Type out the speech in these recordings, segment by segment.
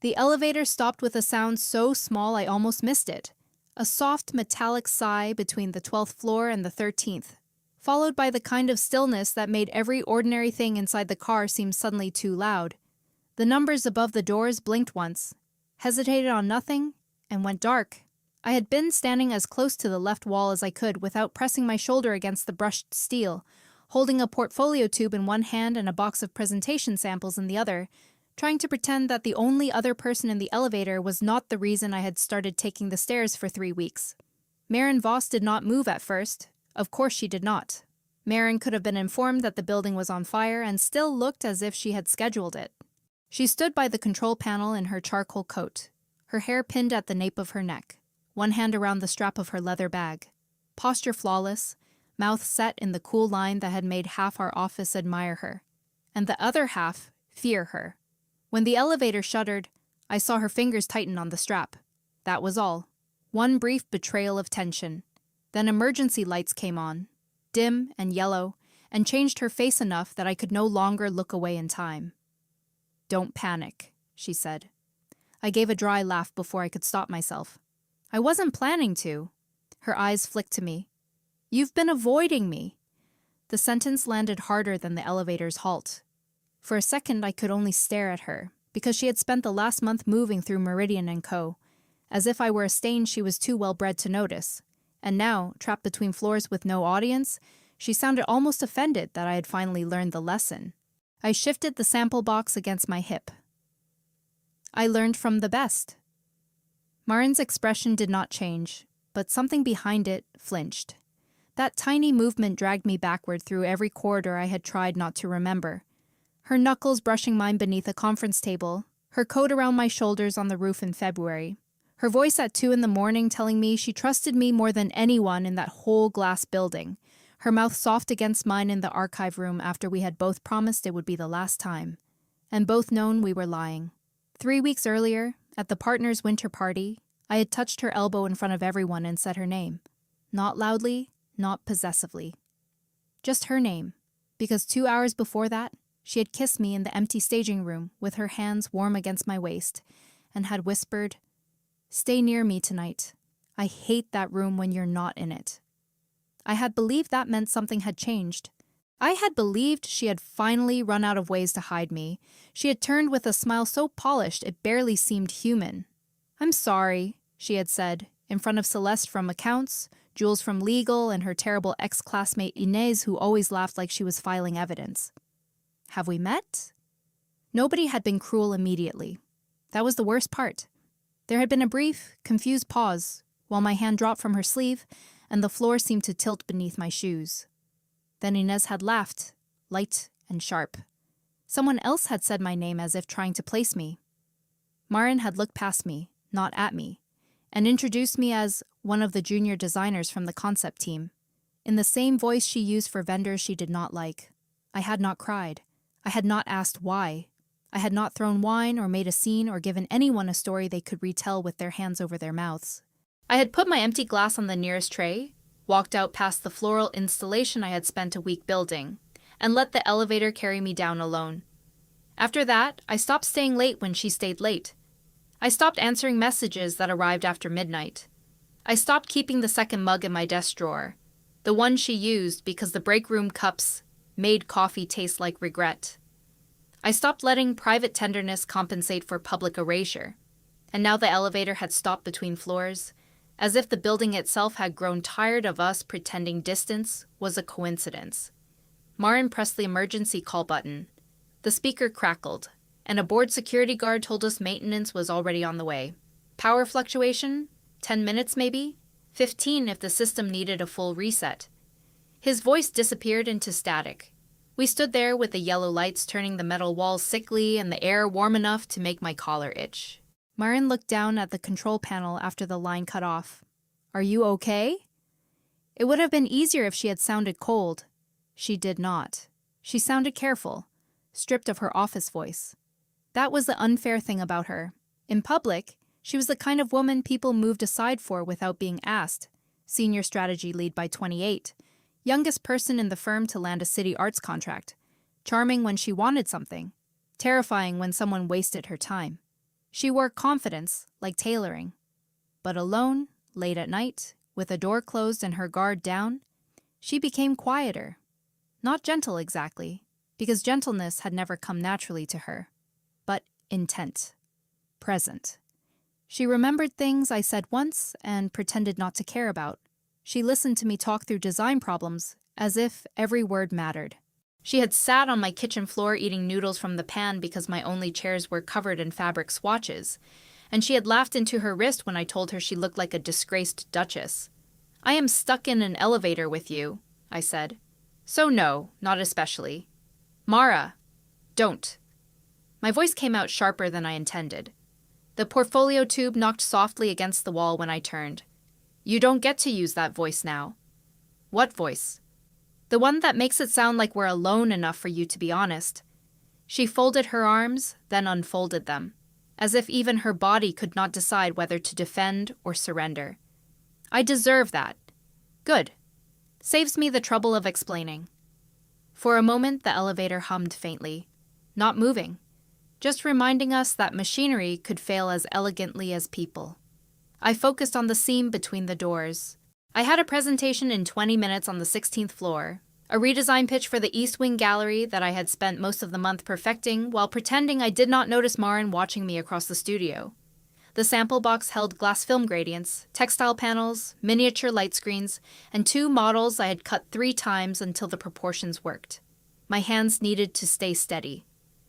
The elevator stopped with a sound so small I almost missed it. A soft metallic sigh between the 12th floor and the 13th, followed by the kind of stillness that made every ordinary thing inside the car seem suddenly too loud. The numbers above the doors blinked once, hesitated on nothing, and went dark. I had been standing as close to the left wall as I could without pressing my shoulder against the brushed steel, holding a portfolio tube in one hand and a box of presentation samples in the other, trying to pretend that the only other person in the elevator was not the reason I had started taking the stairs for 3 weeks. Maren Voss did not move at first. Of course she did not. Maren could have been informed that the building was on fire and still looked as if she had scheduled it. She stood by the control panel in her charcoal coat, her hair pinned at the nape of her neck, one hand around the strap of her leather bag. Posture flawless, mouth set in the cool line that had made half our office admire her, and the other half fear her. When the elevator shuddered, I saw her fingers tighten on the strap. That was all. One brief betrayal of tension. Then emergency lights came on, dim and yellow, and changed her face enough that I could no longer look away in time. "Don't panic," she said. I gave a dry laugh before I could stop myself. I wasn't planning to. Her eyes flicked to me. "You've been avoiding me." The sentence landed harder than the elevator's halt. For a second I could only stare at her, because she had spent the last month moving through Meridian Co, as if I were a stain she was too well-bred to notice. And now, trapped between floors with no audience, she sounded almost offended that I had finally learned the lesson. I shifted the sample box against my hip. "I learned from the best." Maren's expression did not change, but something behind it flinched. That tiny movement dragged me backward through every corridor I had tried not to remember. Her knuckles brushing mine beneath a conference table, her coat around my shoulders on the roof in February, her voice at 2 a.m. telling me she trusted me more than anyone in that whole glass building, her mouth soft against mine in the archive room after we had both promised it would be the last time, and both known we were lying. 3 weeks earlier, at the partners' winter party, I had touched her elbow in front of everyone and said her name. Not loudly, not possessively. Just her name, because 2 hours before that, she had kissed me in the empty staging room with her hands warm against my waist, and had whispered, "Stay near me tonight. I hate that room when you're not in it." I had believed that meant something had changed. I had believed she had finally run out of ways to hide me. She had turned with a smile so polished it barely seemed human. "I'm sorry," she had said, in front of Celeste from accounts, Jules from legal, and her terrible ex-classmate Inez, who always laughed like she was filing evidence. Have we met? Nobody had been cruel immediately. That was the worst part. There had been a brief, confused pause, while my hand dropped from her sleeve, and the floor seemed to tilt beneath my shoes. Then Inez had laughed, light and sharp. Someone else had said my name as if trying to place me. Maren had looked past me, not at me, and introduced me as one of the junior designers from the concept team, in the same voice she used for vendors she did not like. I had not cried. I had not asked why. I had not thrown wine or made a scene or given anyone a story they could retell with their hands over their mouths. I had put my empty glass on the nearest tray, walked out past the floral installation I had spent a week building, and let the elevator carry me down alone. After that, I stopped staying late when she stayed late. I stopped answering messages that arrived after midnight. I stopped keeping the second mug in my desk drawer, the one she used because the break room cups made coffee taste like regret. I stopped letting private tenderness compensate for public erasure, and now the elevator had stopped between floors, as if the building itself had grown tired of us pretending distance was a coincidence. Maren pressed the emergency call button. The speaker crackled, and a board security guard told us maintenance was already on the way. Power fluctuation? 10 minutes maybe? 15 if the system needed a full reset. His voice disappeared into static. We stood there with the yellow lights turning the metal walls sickly and the air warm enough to make my collar itch. Maren looked down at the control panel after the line cut off. "Are you okay?" It would have been easier if she had sounded cold. She did not. She sounded careful, stripped of her office voice. That was the unfair thing about her. In public, she was the kind of woman people moved aside for without being asked. Senior strategy lead by 28. Youngest person in the firm to land a city arts contract. Charming when she wanted something. Terrifying when someone wasted her time. She wore confidence, like tailoring. But alone, late at night, with a door closed and her guard down, she became quieter. Not gentle exactly, because gentleness had never come naturally to her, but intent, present. She remembered things I said once and pretended not to care about. She listened to me talk through design problems as if every word mattered. She had sat on my kitchen floor eating noodles from the pan because my only chairs were covered in fabric swatches, and she had laughed into her wrist when I told her she looked like a disgraced duchess. "I am stuck in an elevator with you," I said. "So no, not especially." "Mara, don't." My voice came out sharper than I intended. The portfolio tube knocked softly against the wall when I turned. "You don't get to use that voice now." "What voice?" "The one that makes it sound like we're alone enough for you to be honest." She folded her arms, then unfolded them, as if even her body could not decide whether to defend or surrender. "I deserve that." "Good. Saves me the trouble of explaining." For a moment, the elevator hummed faintly, not moving, just reminding us that machinery could fail as elegantly as people. I focused on the seam between the doors. I had a presentation in 20 minutes on the 16th floor, a redesign pitch for the East Wing Gallery that I had spent most of the month perfecting while pretending I did not notice Maren watching me across the studio. The sample box held glass film gradients, textile panels, miniature light screens, and 2 models I had cut 3 times until the proportions worked. My hands needed to stay steady.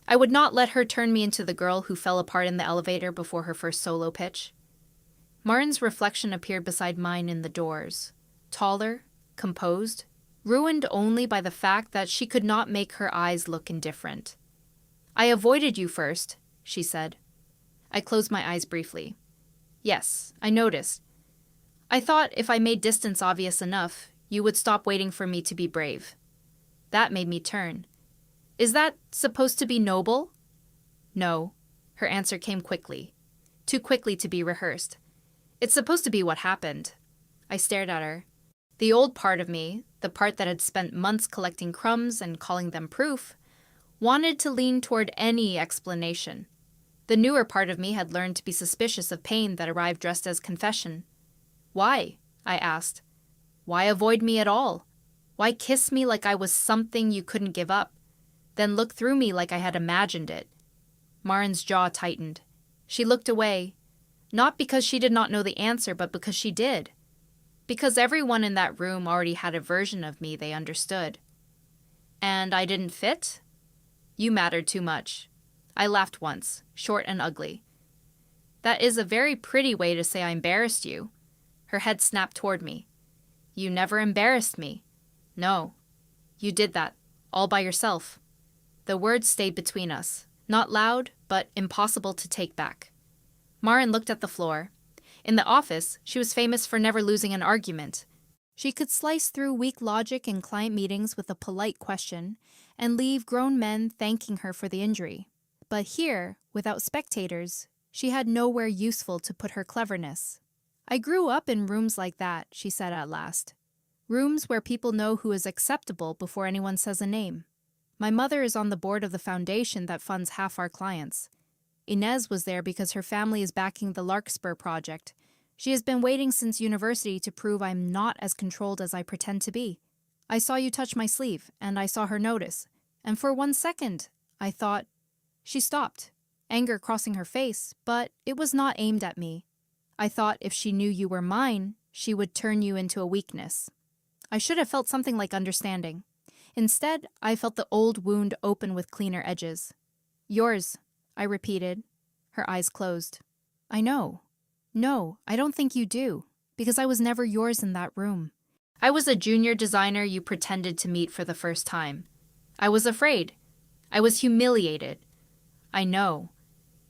I would not let her turn me into the girl who fell apart in the elevator before her first solo pitch. Maren's reflection appeared beside mine in the doors, taller, composed, ruined only by the fact that she could not make her eyes look indifferent. "I avoided you first," she said. I closed my eyes briefly. "Yes, I noticed. I thought if I made distance obvious enough, you would stop waiting for me to be brave." That made me turn. "Is that supposed to be noble?" "No." Her answer came quickly. Too quickly to be rehearsed. "It's supposed to be what happened." I stared at her. The old part of me, the part that had spent months collecting crumbs and calling them proof, wanted to lean toward any explanation. The newer part of me had learned to be suspicious of pain that arrived dressed as confession. "Why?" I asked. "Why avoid me at all? Why kiss me like I was something you couldn't give up, then look through me like I had imagined it?" Maren's jaw tightened. She looked away, not because she did not know the answer, but because she did. Because everyone in that room already had a version of me they understood. "And I didn't fit?" "You mattered too much." I laughed once, short and ugly. "That is a very pretty way to say I embarrassed you." Her head snapped toward me. "You never embarrassed me." "No. You did that, all by yourself." The words stayed between us, not loud, but impossible to take back. Maren looked at the floor. In the office, she was famous for never losing an argument. She could slice through weak logic in client meetings with a polite question and leave grown men thanking her for the injury. But here, without spectators, she had nowhere useful to put her cleverness. "I grew up in rooms like that," she said at last. "Rooms where people know who is acceptable before anyone says a name. My mother is on the board of the foundation that funds half our clients. Inez was there because her family is backing the Larkspur project. She has been waiting since university to prove I'm not as controlled as I pretend to be. I saw you touch my sleeve, and I saw her notice. And for 1 second, I thought..." She stopped, anger crossing her face, but it was not aimed at me. "I thought if she knew you were mine, she would turn you into a weakness." I should have felt something like understanding. Instead, I felt the old wound open with cleaner edges. "Yours," I repeated. Her eyes closed. "I know. No, I don't think you do, because I was never yours in that room. I was a junior designer you pretended to meet for the first time. I was afraid. I was humiliated. I know.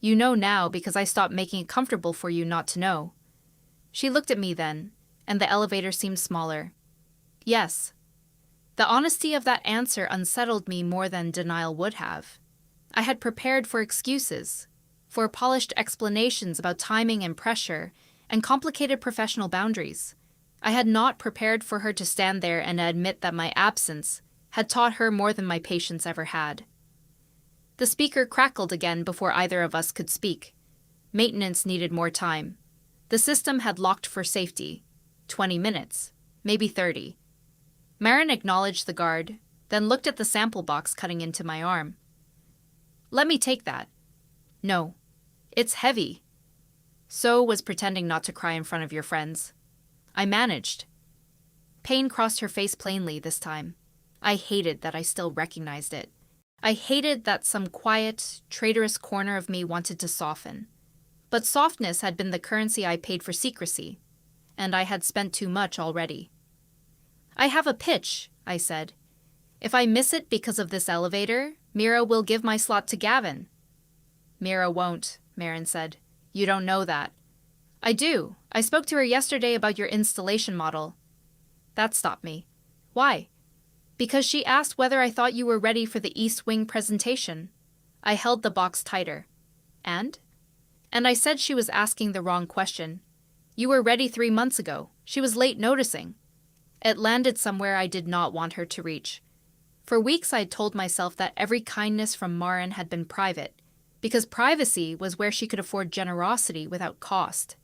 You know now because I stopped making it comfortable for you not to know." She looked at me then, and the elevator seemed smaller. "Yes." The honesty of that answer unsettled me more than denial would have. I had prepared for excuses, for polished explanations about timing and pressure, and complicated professional boundaries. I had not prepared for her to stand there and admit that my absence had taught her more than my patience ever had. The speaker crackled again before either of us could speak. Maintenance needed more time. The system had locked for safety. 20 minutes, maybe 30. Maren acknowledged the guard, then looked at the sample box cutting into my arm. "Let me take that." "No. It's heavy." So was pretending not to cry in front of your friends. I managed. Pain crossed her face plainly this time. I hated that I still recognized it. I hated that some quiet, traitorous corner of me wanted to soften. But softness had been the currency I paid for secrecy, and I had spent too much already. "I have a pitch," I said. "If I miss it because of this elevator, Mira will give my slot to Gavin." "Mira won't," Maren said. "You don't know that." "I do. I spoke to her yesterday about your installation model." That stopped me. "Why?" "Because she asked whether I thought you were ready for the East Wing presentation." I held the box tighter. "And?" "And I said she was asking the wrong question. You were ready 3 months ago. She was late noticing." It landed somewhere I did not want her to reach. For weeks I had told myself that every kindness from Maren had been private, because privacy was where she could afford generosity without cost.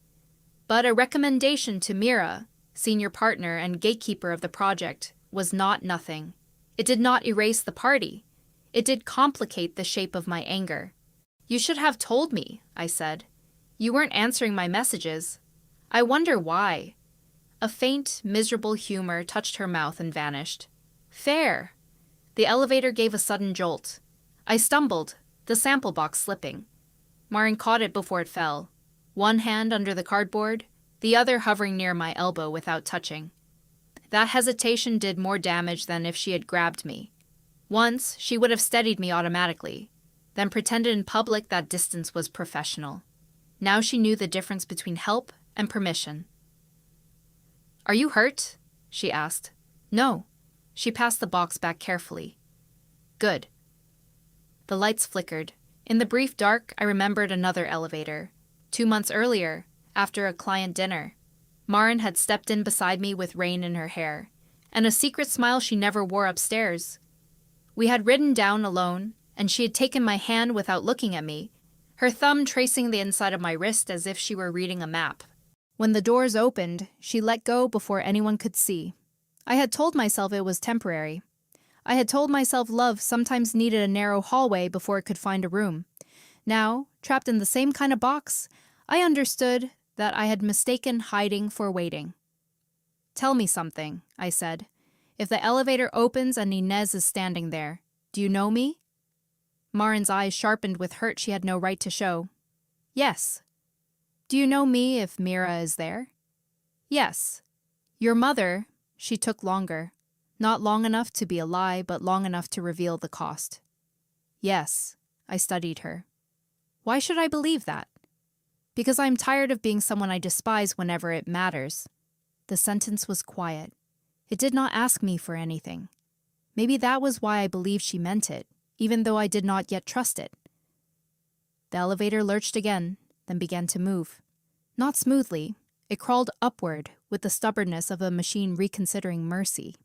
But a recommendation to Mira, senior partner and gatekeeper of the project, was not nothing. It did not erase the party. It did complicate the shape of my anger. "You should have told me," I said. "You weren't answering my messages. I wonder why." A faint, miserable humor touched her mouth and vanished. "Fair." The elevator gave a sudden jolt. I stumbled, the sample box slipping. Maren caught it before it fell, one hand under the cardboard, the other hovering near my elbow without touching. That hesitation did more damage than if she had grabbed me. Once, she would have steadied me automatically, then pretended in public that distance was professional. Now she knew the difference between help and permission. "Are you hurt?" she asked. "No." She passed the box back carefully. "Good." The lights flickered. In the brief dark, I remembered another elevator. 2 months earlier, after a client dinner, Maren had stepped in beside me with rain in her hair, and a secret smile she never wore upstairs. We had ridden down alone, and she had taken my hand without looking at me, her thumb tracing the inside of my wrist as if she were reading a map. When the doors opened, she let go before anyone could see. I had told myself it was temporary. I had told myself love sometimes needed a narrow hallway before it could find a room. Now, trapped in the same kind of box, I understood that I had mistaken hiding for waiting. "Tell me something," I said. "If the elevator opens and Inez is standing there, do you know me?" Maren's eyes sharpened with hurt she had no right to show. "Yes." "Do you know me if Mira is there?" "Yes." "Your mother," she took longer. Not long enough to be a lie, but long enough to reveal the cost. "Yes." I studied her. "Why should I believe that?" "Because I'm tired of being someone I despise whenever it matters." The sentence was quiet. It did not ask me for anything. Maybe that was why I believed she meant it, even though I did not yet trust it. The elevator lurched again, then began to move. Not smoothly. It crawled upward with the stubbornness of a machine reconsidering mercy.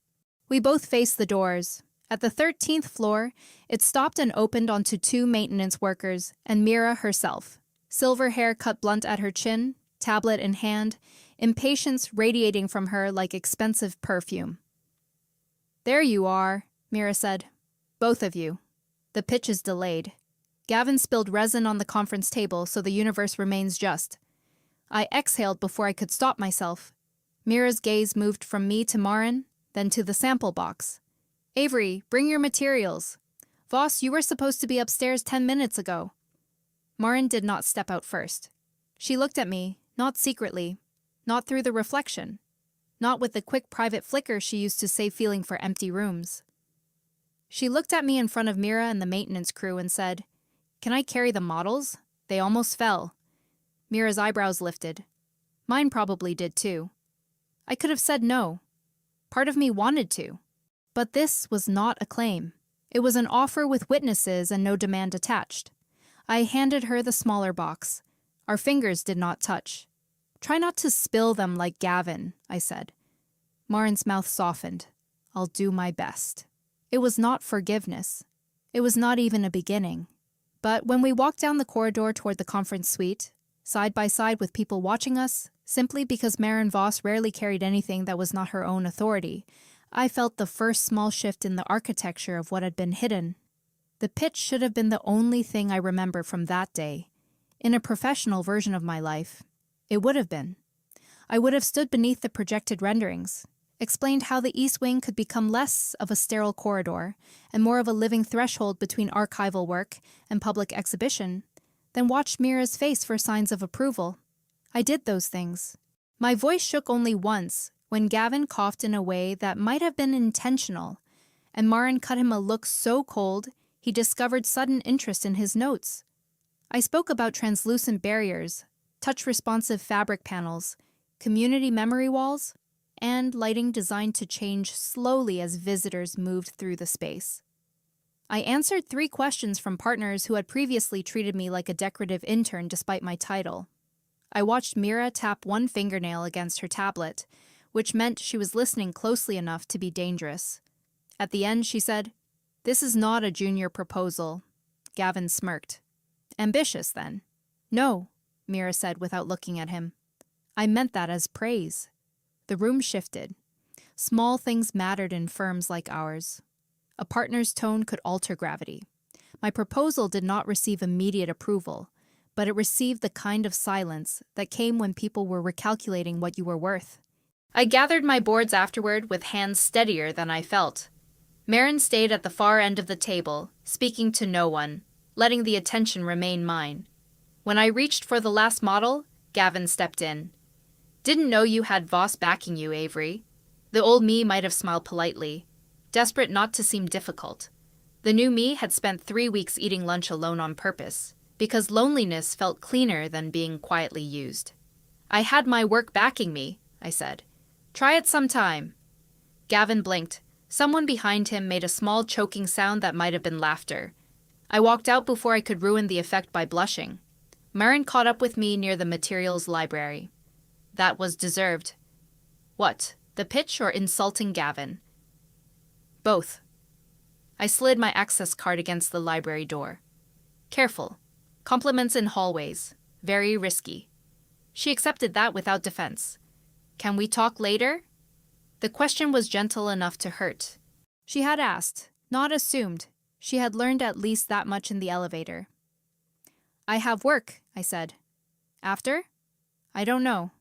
We both faced the doors. At the 13th floor, it stopped and opened onto 2 maintenance workers and Mira herself. Silver hair cut blunt at her chin, tablet in hand, impatience radiating from her like expensive perfume. "There you are," Mira said. "Both of you." The pitch is delayed. Gavin spilled resin on the conference table so the universe remains just. I exhaled before I could stop myself. Mira's gaze moved from me to Maren, then to the sample box. "Avery, bring your materials. Voss, you were supposed to be upstairs 10 minutes ago." Maren did not step out first. She looked at me, not secretly, not through the reflection, not with the quick private flicker she used to save feeling for empty rooms. She looked at me in front of Mira and the maintenance crew and said, "Can I carry the models? They almost fell." Mira's eyebrows lifted. Mine probably did too. I could have said no. Part of me wanted to. But this was not a claim. It was an offer with witnesses and no demand attached. I handed her the smaller box. Our fingers did not touch. "Try not to spill them like Gavin," I said. Maren's mouth softened. "I'll do my best." It was not forgiveness. It was not even a beginning. But when we walked down the corridor toward the conference suite, side by side with people watching us, simply because Maren Voss rarely carried anything that was not her own authority. I felt the first small shift in the architecture of what had been hidden. The pitch should have been the only thing I remember from that day. In a professional version of my life, it would have been. I would have stood beneath the projected renderings, explained how the East Wing could become less of a sterile corridor and more of a living threshold between archival work and public exhibition, then watched Mira's face for signs of approval. I did those things. My voice shook only once, when Gavin coughed in a way that might have been intentional, and Maren cut him a look so cold he discovered sudden interest in his notes. I spoke about translucent barriers, touch-responsive fabric panels, community memory walls, and lighting designed to change slowly as visitors moved through the space. I answered 3 questions from partners who had previously treated me like a decorative intern despite my title. I watched Mira tap one fingernail against her tablet, which meant she was listening closely enough to be dangerous. At the end, she said, "This is not a junior proposal." Gavin smirked. "Ambitious, then?" "No," Mira said without looking at him. "I meant that as praise." The room shifted. Small things mattered in firms like ours. A partner's tone could alter gravity. My proposal did not receive immediate approval, but it received the kind of silence that came when people were recalculating what you were worth. I gathered my boards afterward with hands steadier than I felt. Maren stayed at the far end of the table, speaking to no one, letting the attention remain mine. When I reached for the last model, Gavin stepped in. "Didn't know you had Voss backing you, Avery." The old me might have smiled politely, desperate not to seem difficult. The new me had spent 3 weeks eating lunch alone on purpose, because loneliness felt cleaner than being quietly used. "I had my work backing me," I said. "Try it sometime." Gavin blinked. Someone behind him made a small choking sound that might have been laughter. I walked out before I could ruin the effect by blushing. Maren caught up with me near the materials library. That was deserved. What, the pitch or insulting Gavin? Both. I slid my access card against the library door. Careful. Compliments in hallways. Very risky. She accepted that without defense. "Can we talk later?" The question was gentle enough to hurt. She had asked, not assumed. She had learned at least that much in the elevator. "I have work," I said. "After?" "I don't know."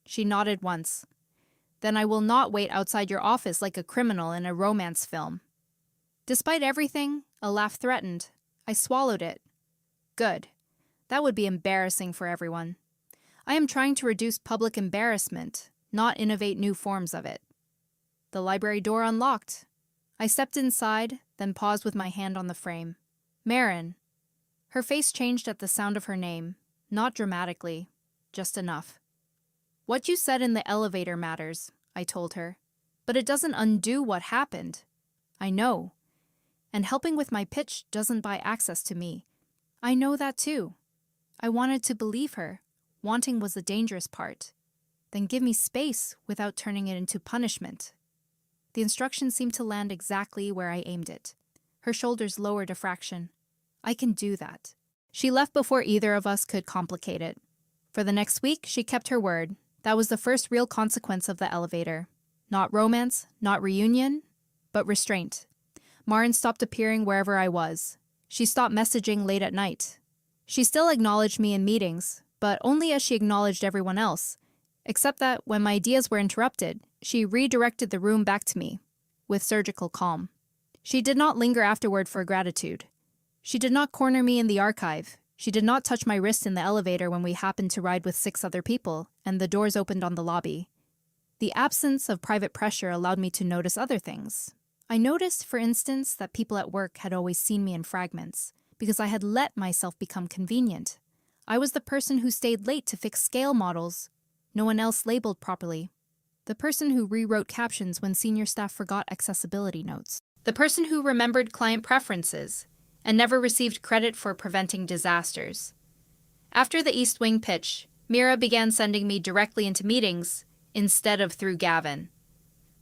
She nodded once. "Then I will not wait outside your office like a criminal in a romance film." Despite everything, a laugh threatened. I swallowed it. Good. That would be embarrassing for everyone. I am trying to reduce public embarrassment, not innovate new forms of it. The library door unlocked. I stepped inside, then paused with my hand on the frame. Maren. Her face changed at the sound of her name, not dramatically, just enough. "What you said in the elevator matters," I told her, "but it doesn't undo what happened." "I know. And helping with my pitch doesn't buy access to me." "I know that too." I wanted to believe her. Wanting was the dangerous part. Then give me space without turning it into punishment. The instruction seemed to land exactly where I aimed it. Her shoulders lowered a fraction. I can do that. She left before either of us could complicate it. For the next week, she kept her word. That was the first real consequence of the elevator. Not romance, not reunion, but restraint. Maren stopped appearing wherever I was. She stopped messaging late at night. She still acknowledged me in meetings, but only as she acknowledged everyone else, except that when my ideas were interrupted, she redirected the room back to me, with surgical calm. She did not linger afterward for gratitude. She did not corner me in the archive. She did not touch my wrist in the elevator when we happened to ride with 6 other people, and the doors opened on the lobby. The absence of private pressure allowed me to notice other things. I noticed, for instance, that people at work had always seen me in fragments, because I had let myself become convenient. I was the person who stayed late to fix scale models. No one else labeled properly. The person who rewrote captions when senior staff forgot accessibility notes. The person who remembered client preferences and never received credit for preventing disasters. After the East Wing pitch, Mira began sending me directly into meetings instead of through Gavin.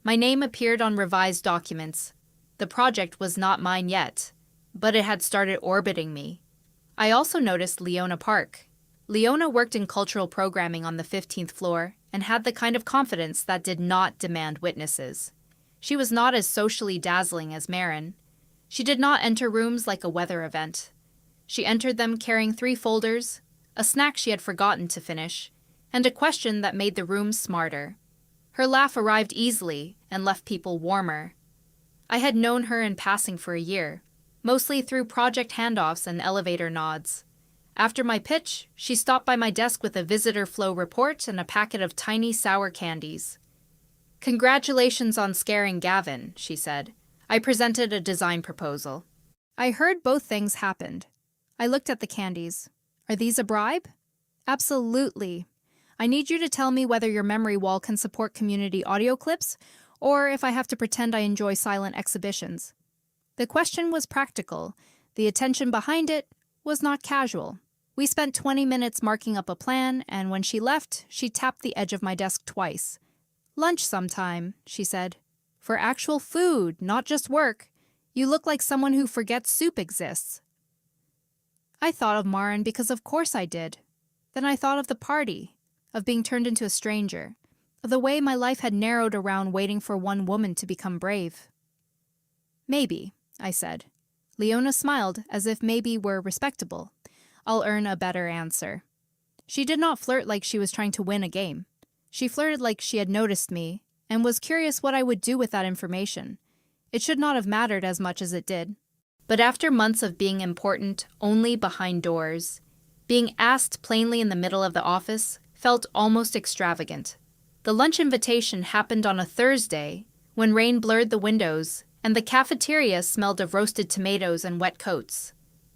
My name appeared on revised documents. The project was not mine yet, but it had started orbiting me. I also noticed Leona Park. Leona worked in cultural programming on the 15th floor and had the kind of confidence that did not demand witnesses. She was not as socially dazzling as Maren. She did not enter rooms like a weather event. She entered them carrying 3 folders, a snack she had forgotten to finish, and a question that made the room smarter. Her laugh arrived easily and left people warmer. I had known her in passing for a year, mostly through project handoffs and elevator nods. After my pitch, she stopped by my desk with a visitor flow report and a packet of tiny sour candies. "Congratulations on scaring Gavin," she said. I presented a design proposal. I heard both things happened. I looked at the candies. "Are these a bribe?" "Absolutely. I need you to tell me whether your memory wall can support community audio clips, or if I have to pretend I enjoy silent exhibitions." The question was practical. The attention behind it was not casual. We spent 20 minutes marking up a plan, and when she left, she tapped the edge of my desk twice. "Lunch sometime," she said. "For actual food, not just work. You look like someone who forgets soup exists." I thought of Maren because of course I did. Then I thought of the party, of being turned into a stranger, of the way my life had narrowed around waiting for one woman to become brave. "Maybe," I said. Leona smiled, as if maybe were respectable. I'll earn a better answer. She did not flirt like she was trying to win a game. She flirted like she had noticed me, and was curious what I would do with that information. It should not have mattered as much as it did. But after months of being important only behind doors, being asked plainly in the middle of the office felt almost extravagant. The lunch invitation happened on a Thursday, when rain blurred the windows, and the cafeteria smelled of roasted tomatoes and wet coats.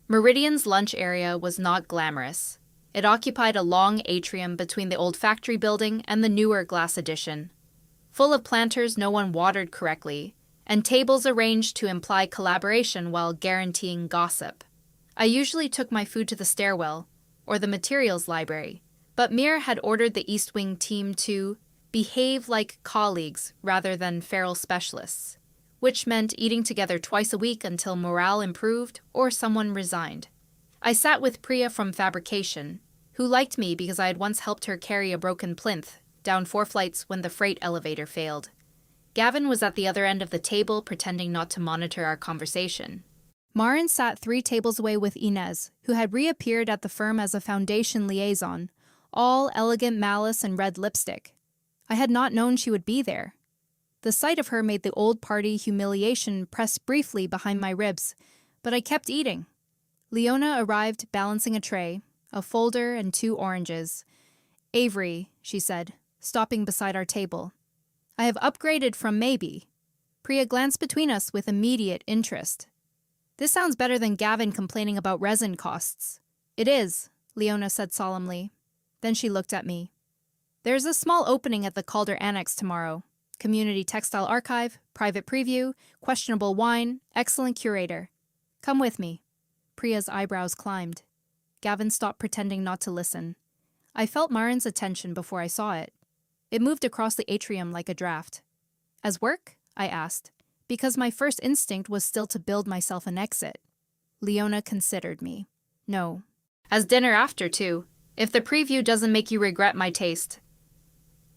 Meridian's lunch area was not glamorous. It occupied a long atrium between the old factory building and the newer glass addition, full of planters no one watered correctly, and tables arranged to imply collaboration while guaranteeing gossip. I usually took my food to the stairwell, or the materials library, but Mir had ordered the East Wing team to behave like colleagues rather than feral specialists, which meant eating together twice a week until morale improved or someone resigned. I sat with Priya from fabrication, who liked me because I had once helped her carry a broken plinth down 4 flights when the freight elevator failed. Gavin was at the other end of the table, pretending not to monitor our conversation. Maren sat 3 tables away with Inez, who had reappeared at the firm as a foundation liaison, all elegant malice and red lipstick. I had not known she would be there. The sight of her made the old party humiliation press briefly behind my ribs, but I kept eating. Leona arrived balancing a tray, a folder and 2 oranges. "Avery," she said, stopping beside our table. "I have upgraded from maybe." Priya glanced between us with immediate interest. "This sounds better than Gavin complaining about resin costs." "It is," Leona said solemnly. Then she looked at me. "There's a small opening at the Calder Annex tomorrow. Community Textile Archive, private preview, questionable wine, excellent curator. Come with me." Priya's eyebrows climbed. Gavin stopped pretending not to listen. I felt Maren's attention before I saw it. It moved across the atrium like a draft. "As work?" I asked, because my first instinct was still to build myself an exit. Leona considered me. "No." "As dinner after, too, if the preview doesn't make you regret my taste."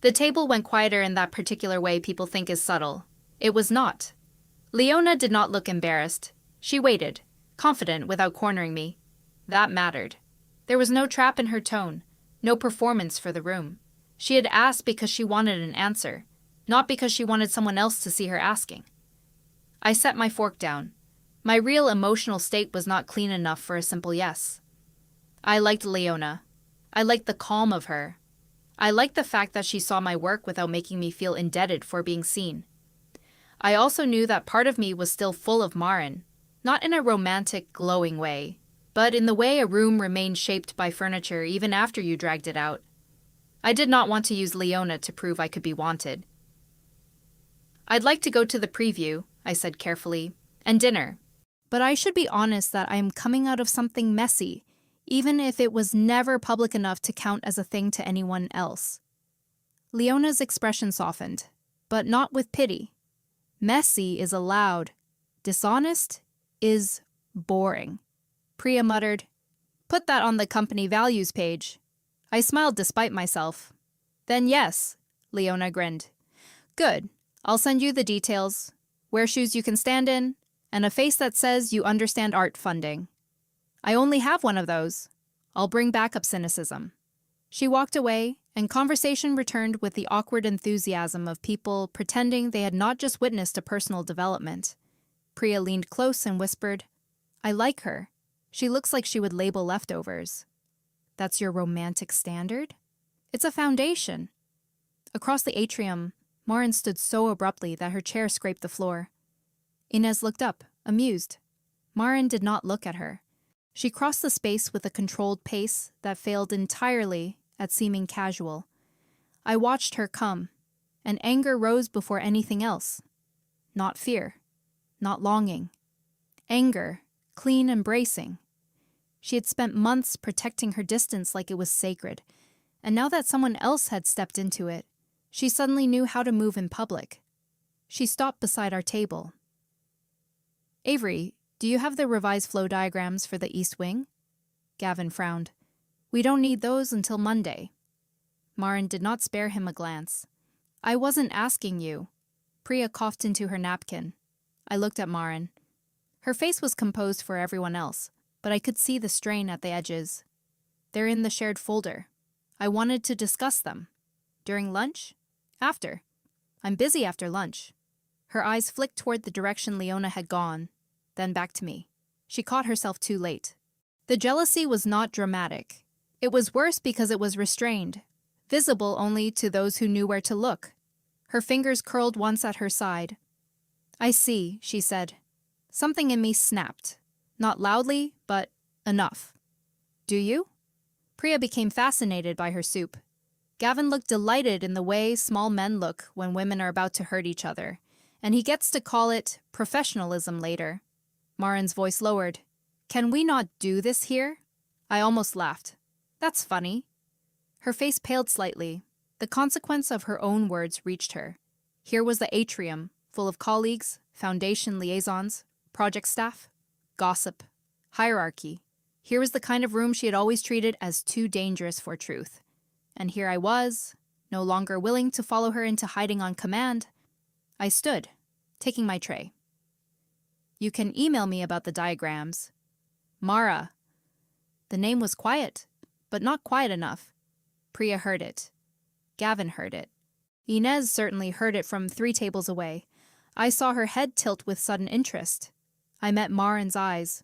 The table went quieter in that particular way people think is subtle. It was not. Leona did not look embarrassed. She waited, confident without cornering me. That mattered. There was no trap in her tone, no performance for the room. She had asked because she wanted an answer, not because she wanted someone else to see her asking. I set my fork down. My real emotional state was not clean enough for a simple yes. I liked Leona. I liked the calm of her. I liked the fact that she saw my work without making me feel indebted for being seen. I also knew that part of me was still full of Maren, not in a romantic, glowing way, but in the way a room remained shaped by furniture even after you dragged it out. I did not want to use Leona to prove I could be wanted. "I'd like to go to the preview," I said carefully, "and dinner. But I should be honest that I am coming out of something messy, even if it was never public enough to count as a thing to anyone else." Leona's expression softened, but not with pity. Messy is allowed. Dishonest is boring. Priya muttered, "Put that on the company values page." I smiled despite myself. Then yes, Leona grinned. Good. I'll send you the details. Wear shoes you can stand in, and a face that says you understand art funding. I only have one of those. I'll bring backup cynicism. She walked away, and conversation returned with the awkward enthusiasm of people pretending they had not just witnessed a personal development. Priya leaned close and whispered, I like her. She looks like she would label leftovers. That's your romantic standard? It's a foundation. Across the atrium, Maren stood so abruptly that her chair scraped the floor. Inez looked up, amused. Maren did not look at her. She crossed the space with a controlled pace that failed entirely at seeming casual. I watched her come, and anger rose before anything else. Not fear, not longing. Anger, clean and bracing. She had spent months protecting her distance like it was sacred, and now that someone else had stepped into it, she suddenly knew how to move in public. She stopped beside our table. Avery, do you have the revised flow diagrams for the East Wing? Gavin frowned. We don't need those until Monday. Maren did not spare him a glance. I wasn't asking you. Priya coughed into her napkin. I looked at Maren. Her face was composed for everyone else, but I could see the strain at the edges. They're in the shared folder. I wanted to discuss them. During lunch? After. I'm busy after lunch. Her eyes flicked toward the direction Leona had gone, then back to me. She caught herself too late. The jealousy was not dramatic. It was worse because it was restrained, visible only to those who knew where to look. Her fingers curled once at her side. I see, she said. Something in me snapped. Not loudly, but enough. Do you? Priya became fascinated by her soup. Gavin looked delighted in the way small men look when women are about to hurt each other, and he gets to call it professionalism later. Maren's voice lowered. Can we not do this here? I almost laughed. That's funny. Her face paled slightly. The consequence of her own words reached her. Here was the atrium, full of colleagues, foundation liaisons, project staff, gossip, hierarchy. Here was the kind of room she had always treated as too dangerous for truth. And here I was, no longer willing to follow her into hiding on command. I stood, taking my tray. You can email me about the diagrams. Mara. The name was quiet, but not quiet enough. Priya heard it. Gavin heard it. Inez certainly heard it from 3 tables away. I saw her head tilt with sudden interest. I met Maren's eyes.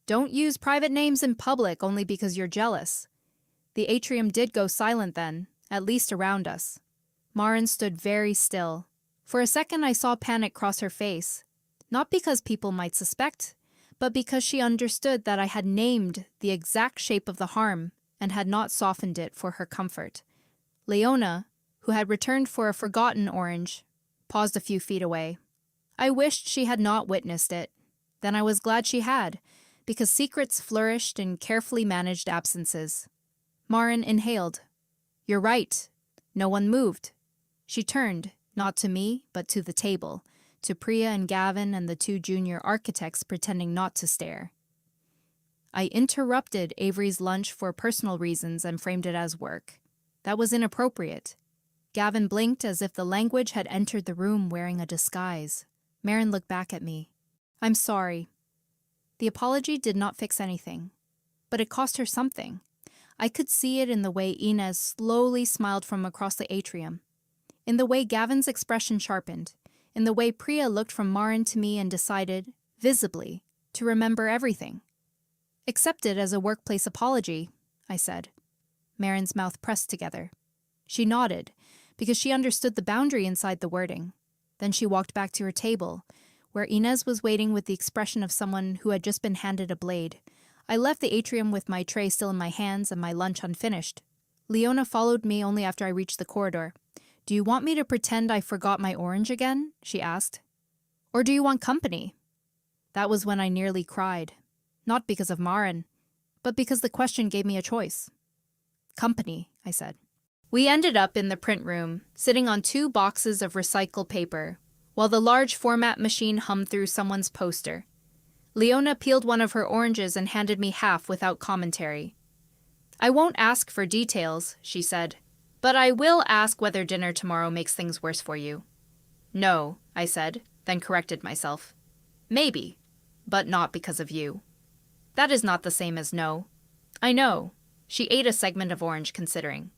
Don't use private names in public only because you're jealous. The atrium did go silent then, at least around us. Maren stood very still. For a second I saw panic cross her face, not because people might suspect, but because she understood that I had named the exact shape of the harm and had not softened it for her comfort. Leona, who had returned for a forgotten orange, paused a few feet away. I wished she had not witnessed it. Then I was glad she had, because secrets flourished in carefully managed absences. Maren inhaled. You're right. No one moved. She turned, not to me, but to the table, to Priya and Gavin and the 2 junior architects pretending not to stare. I interrupted Avery's lunch for personal reasons and framed it as work. That was inappropriate. Gavin blinked as if the language had entered the room wearing a disguise. Maren looked back at me. I'm sorry. The apology did not fix anything, but it cost her something. I could see it in the way Inez slowly smiled from across the atrium, in the way Gavin's expression sharpened, in the way Priya looked from Maren to me and decided, visibly, to remember everything. Accept it as a workplace apology, I said. Maren's mouth pressed together. She nodded, because she understood the boundary inside the wording. Then she walked back to her table, where Inez was waiting with the expression of someone who had just been handed a blade. I left the atrium with my tray still in my hands and my lunch unfinished. Leona followed me only after I reached the corridor. Do you want me to pretend I forgot my orange again? She asked. Or do you want company? That was when I nearly cried. Not because of Maren, but because the question gave me a choice. Company, I said. We ended up in the print room, sitting on 2 boxes of recycled paper, while the large format machine hummed through someone's poster. Leona peeled one of her oranges and handed me half without commentary. I won't ask for details, she said, but I will ask whether dinner tomorrow makes things worse for you. No, I said, then corrected myself. Maybe, but not because of you. That is not the same as no. I know. She ate a segment of orange, considering.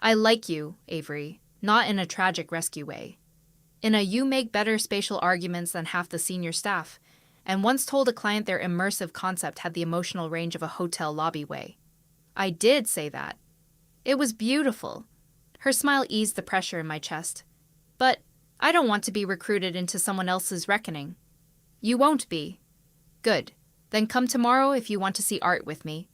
I like you, Avery, not in a tragic rescue way. In a you make better spatial arguments than half the senior staff, and once told a client their immersive concept had the emotional range of a hotel lobby way. I did say that. It was beautiful. Her smile eased the pressure in my chest. But I don't want to be recruited into someone else's reckoning. You won't be. Good. Then come tomorrow if you want to see art with me.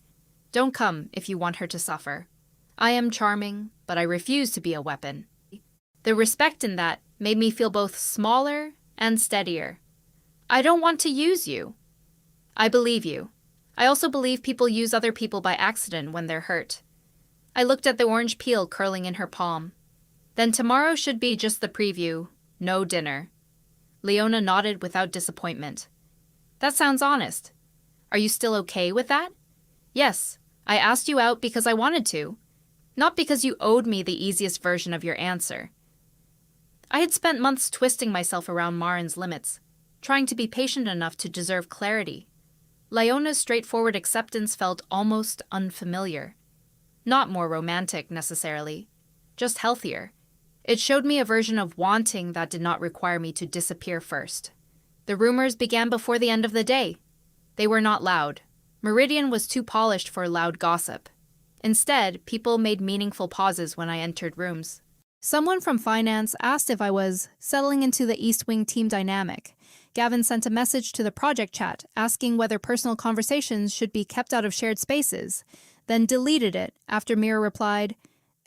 Don't come if you want her to suffer. I am charming, but I refuse to be a weapon. The respect in that made me feel both smaller and steadier. I don't want to use you. I believe you. I also believe people use other people by accident when they're hurt. I looked at the orange peel curling in her palm. Then tomorrow should be just the preview, no dinner. Leona nodded without disappointment. That sounds honest. Are you still okay with that? Yes, I asked you out because I wanted to, not because you owed me the easiest version of your answer. I had spent months twisting myself around Maren's limits, trying to be patient enough to deserve clarity. Leona's straightforward acceptance felt almost unfamiliar. Not more romantic, necessarily, just healthier. It showed me a version of wanting that did not require me to disappear first. The rumors began before the end of the day. They were not loud. Meridian was too polished for loud gossip. Instead, people made meaningful pauses when I entered rooms. Someone from finance asked if I was settling into the East Wing team dynamic. Gavin sent a message to the project chat asking whether personal conversations should be kept out of shared spaces, then deleted it after Mira replied,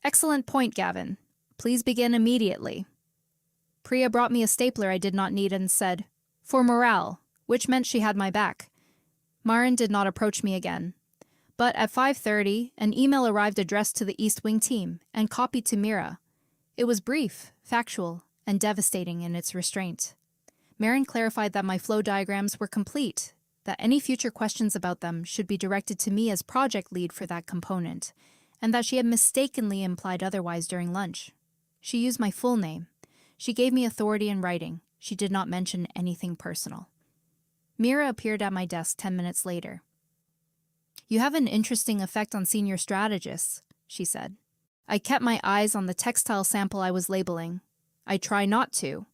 "Excellent point, Gavin. Please begin immediately." Priya brought me a stapler I did not need and said, "For morale," which meant she had my back. Maren did not approach me again. But at 5:30, an email arrived addressed to the East Wing team and copied to Mira. It was brief, factual, and devastating in its restraint. Maren clarified that my flow diagrams were complete, that any future questions about them should be directed to me as project lead for that component, and that she had mistakenly implied otherwise during lunch. She used my full name. She gave me authority in writing. She did not mention anything personal. Mira appeared at my desk 10 minutes later. "You have an interesting effect on senior strategists," she said. I kept my eyes on the textile sample I was labeling. I try not to.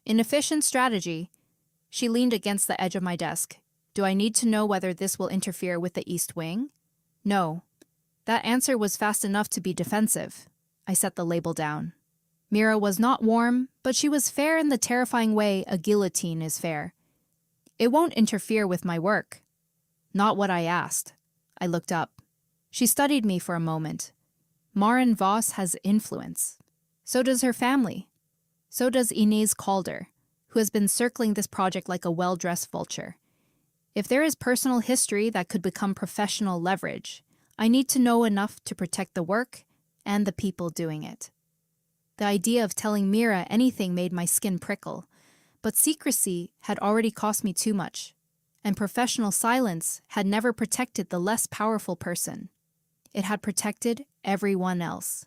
Inefficient strategy. She leaned against the edge of my desk. Do I need to know whether this will interfere with the East Wing? No. That answer was fast enough to be defensive. I set the label down. Mira was not warm, but she was fair in the terrifying way a guillotine is fair. It won't interfere with my work. Not what I asked. I looked up. She studied me for a moment. Maren Voss has influence. So does her family. So does Inez Calder, who has been circling this project like a well-dressed vulture. If there is personal history that could become professional leverage, I need to know enough to protect the work and the people doing it. The idea of telling Mira anything made my skin prickle, but secrecy had already cost me too much, and professional silence had never protected the less powerful person. It had protected everyone else.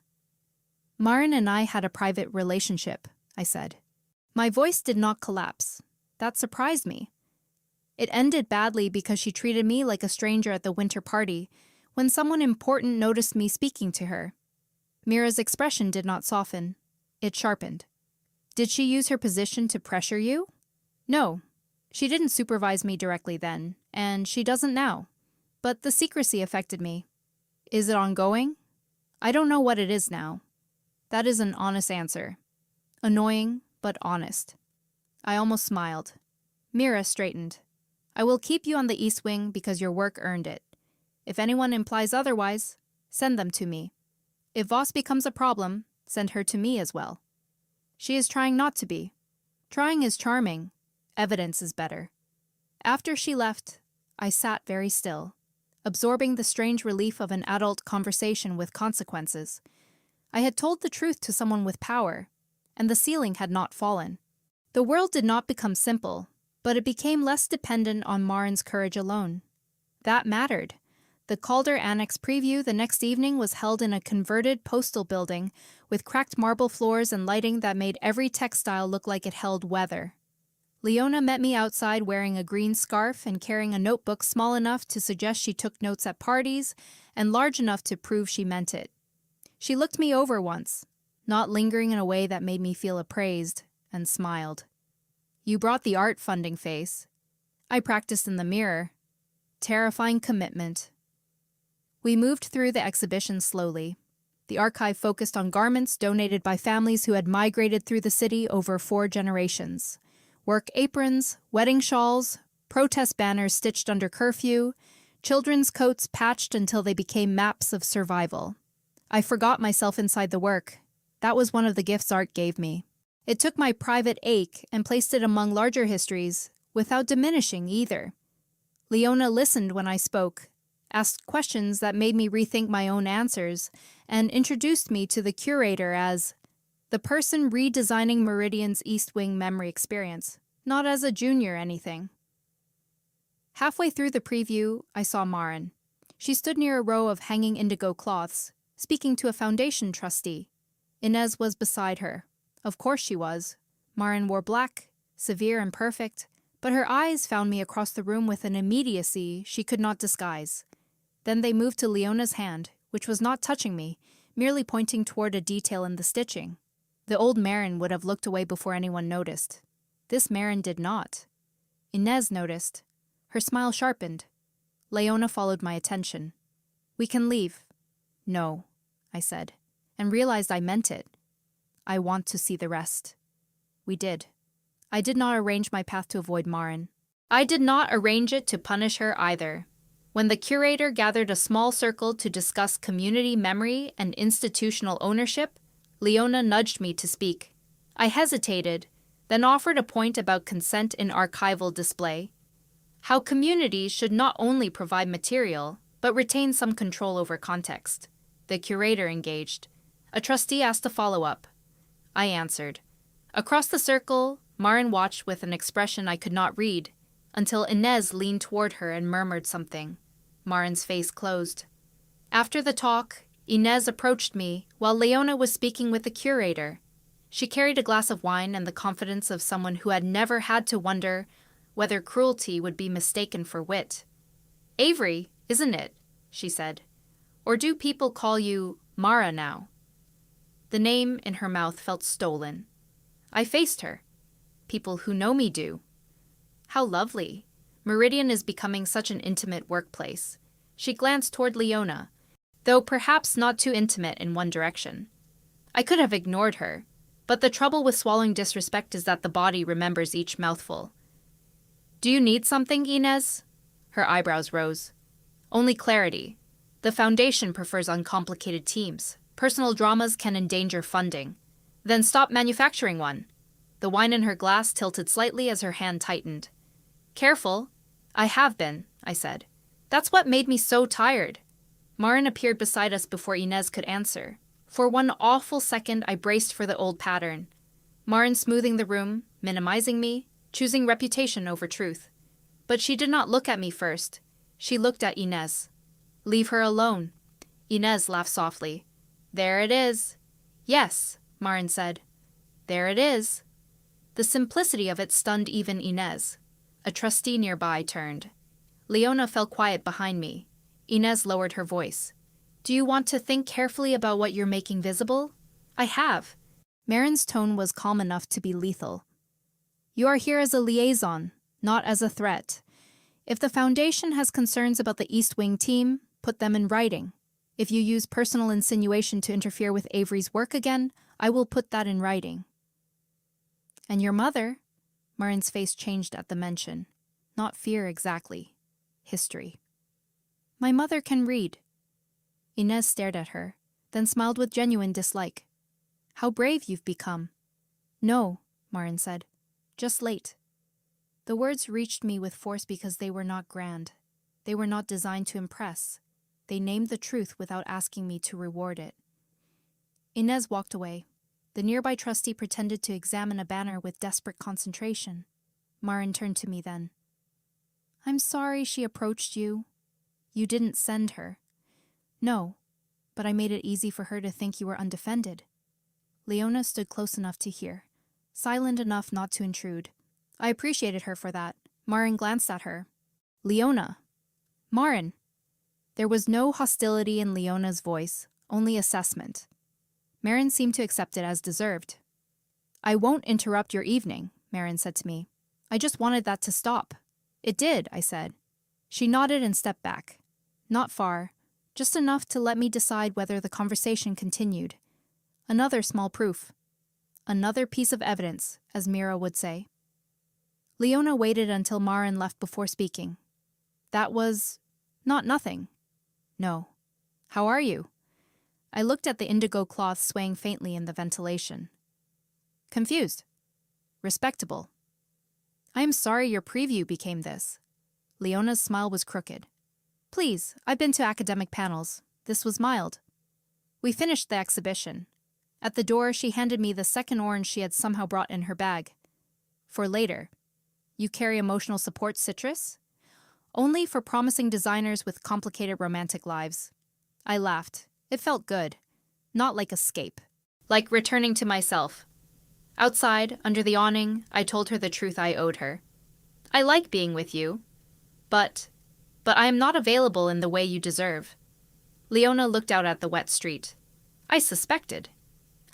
Maren and I had a private relationship, I said. My voice did not collapse. That surprised me. It ended badly because she treated me like a stranger at the winter party when someone important noticed me speaking to her. Mira's expression did not soften. It sharpened. Did she use her position to pressure you? No. She didn't supervise me directly then, and she doesn't now. But the secrecy affected me. Is it ongoing? I don't know what it is now. That is an honest answer. Annoying, but honest. I almost smiled. Mira straightened. I will keep you on the East Wing because your work earned it. If anyone implies otherwise, send them to me. If Voss becomes a problem, send her to me as well. She is trying not to be. Trying is charming. Evidence is better. After she left, I sat very still, absorbing the strange relief of an adult conversation with consequences. I had told the truth to someone with power, and the ceiling had not fallen. The world did not become simple, but it became less dependent on Maren's courage alone. That mattered. The Calder Annex preview the next evening was held in a converted postal building with cracked marble floors and lighting that made every textile look like it held weather. Leona met me outside wearing a green scarf and carrying a notebook small enough to suggest she took notes at parties and large enough to prove she meant it. She looked me over once, not lingering in a way that made me feel appraised, and smiled. "You brought the art funding face." I practiced in the mirror. Terrifying commitment. We moved through the exhibition slowly. The archive focused on garments donated by families who had migrated through the city over 4 generations. Work aprons, wedding shawls, protest banners stitched under curfew, children's coats patched until they became maps of survival. I forgot myself inside the work. That was one of the gifts art gave me. It took my private ache and placed it among larger histories, without diminishing either. Leona listened when I spoke, asked questions that made me rethink my own answers, and introduced me to the curator as the person redesigning Meridian's East Wing memory experience, not as a junior anything. Halfway through the preview, I saw Maren. She stood near a row of hanging indigo cloths, speaking to a foundation trustee. Inez was beside her. Of course she was. Maren wore black, severe and perfect, but her eyes found me across the room with an immediacy she could not disguise. Then they moved to Leona's hand, which was not touching me, merely pointing toward a detail in the stitching. The old Maren would have looked away before anyone noticed. This Maren did not. Inez noticed. Her smile sharpened. Leona followed my attention. "We can leave." "No," I said, and realized I meant it. "I want to see the rest." We did. I did not arrange my path to avoid Maren. I did not arrange it to punish her either. When the curator gathered a small circle to discuss community memory and institutional ownership, Leona nudged me to speak. I hesitated, then offered a point about consent in archival display. How communities should not only provide material, but retain some control over context. The curator engaged. A trustee asked a follow-up. I answered. Across the circle, Maren watched with an expression I could not read, until Inez leaned toward her and murmured something. Maren's face closed. After the talk, Inez approached me while Leona was speaking with the curator. She carried a glass of wine and the confidence of someone who had never had to wonder whether cruelty would be mistaken for wit. "Avery, isn't it?" she said. "Or do people call you Mara now?" The name in her mouth felt stolen. I faced her. "People who know me do." "How lovely. Meridian is becoming such an intimate workplace." She glanced toward Leona, though perhaps not too intimate in one direction. I could have ignored her, but the trouble with swallowing disrespect is that the body remembers each mouthful. "Do you need something, Inez?" Her eyebrows rose. "Only clarity. The Foundation prefers uncomplicated teams. Personal dramas can endanger funding. Then stop manufacturing one." The wine in her glass tilted slightly as her hand tightened. "Careful." "I have been," I said. "That's what made me so tired." Maren appeared beside us before Inez could answer. For one awful second, I braced for the old pattern. Maren smoothing the room, minimizing me, choosing reputation over truth. But she did not look at me first. She looked at Inez. "Leave her alone." Inez laughed softly. "There it is." "Yes," Maren said. "There it is." The simplicity of it stunned even Inez. A trustee nearby turned. Leona fell quiet behind me. Inez lowered her voice. "Do you want to think carefully about what you're making visible?" "I have." Maren's tone was calm enough to be lethal. "You are here as a liaison, not as a threat. If the Foundation has concerns about the East Wing team, put them in writing. If you use personal insinuation to interfere with Avery's work again, I will put that in writing." "And your mother?" Maren's face changed at the mention. Not fear exactly. History. "My mother can read." Inez stared at her, then smiled with genuine dislike. "How brave you've become." "No," Maren said. "Just late." The words reached me with force because they were not grand. They were not designed to impress. They named the truth without asking me to reward it. Inez walked away. The nearby trustee pretended to examine a banner with desperate concentration. Maren turned to me then. "I'm sorry she approached you." You didn't send her. No, but I made it easy for her to think you were undefended. Leona stood close enough to hear, silent enough not to intrude. I appreciated her for that. Maren glanced at her. Leona. Maren. There was no hostility in Leona's voice, only assessment. Maren seemed to accept it as deserved. I won't interrupt your evening, Maren said to me. I just wanted that to stop. It did, I said. She nodded and stepped back. Not far, just enough to let me decide whether the conversation continued. Another small proof. Another piece of evidence, as Mira would say. Leona waited until Maren left before speaking. That was not nothing. No. How are you? I looked at the indigo cloth swaying faintly in the ventilation. Confused. Respectable. I am sorry your preview became this. Leona's smile was crooked. Please, I've been to academic panels. This was mild. We finished the exhibition. At the door, she handed me the second orange she had somehow brought in her bag. For later. You carry emotional support citrus? Only for promising designers with complicated romantic lives. I laughed. It felt good. Not like escape. Like returning to myself. Outside, under the awning, I told her the truth I owed her. I like being with you. But I am not available in the way you deserve. Leona looked out at the wet street. I suspected.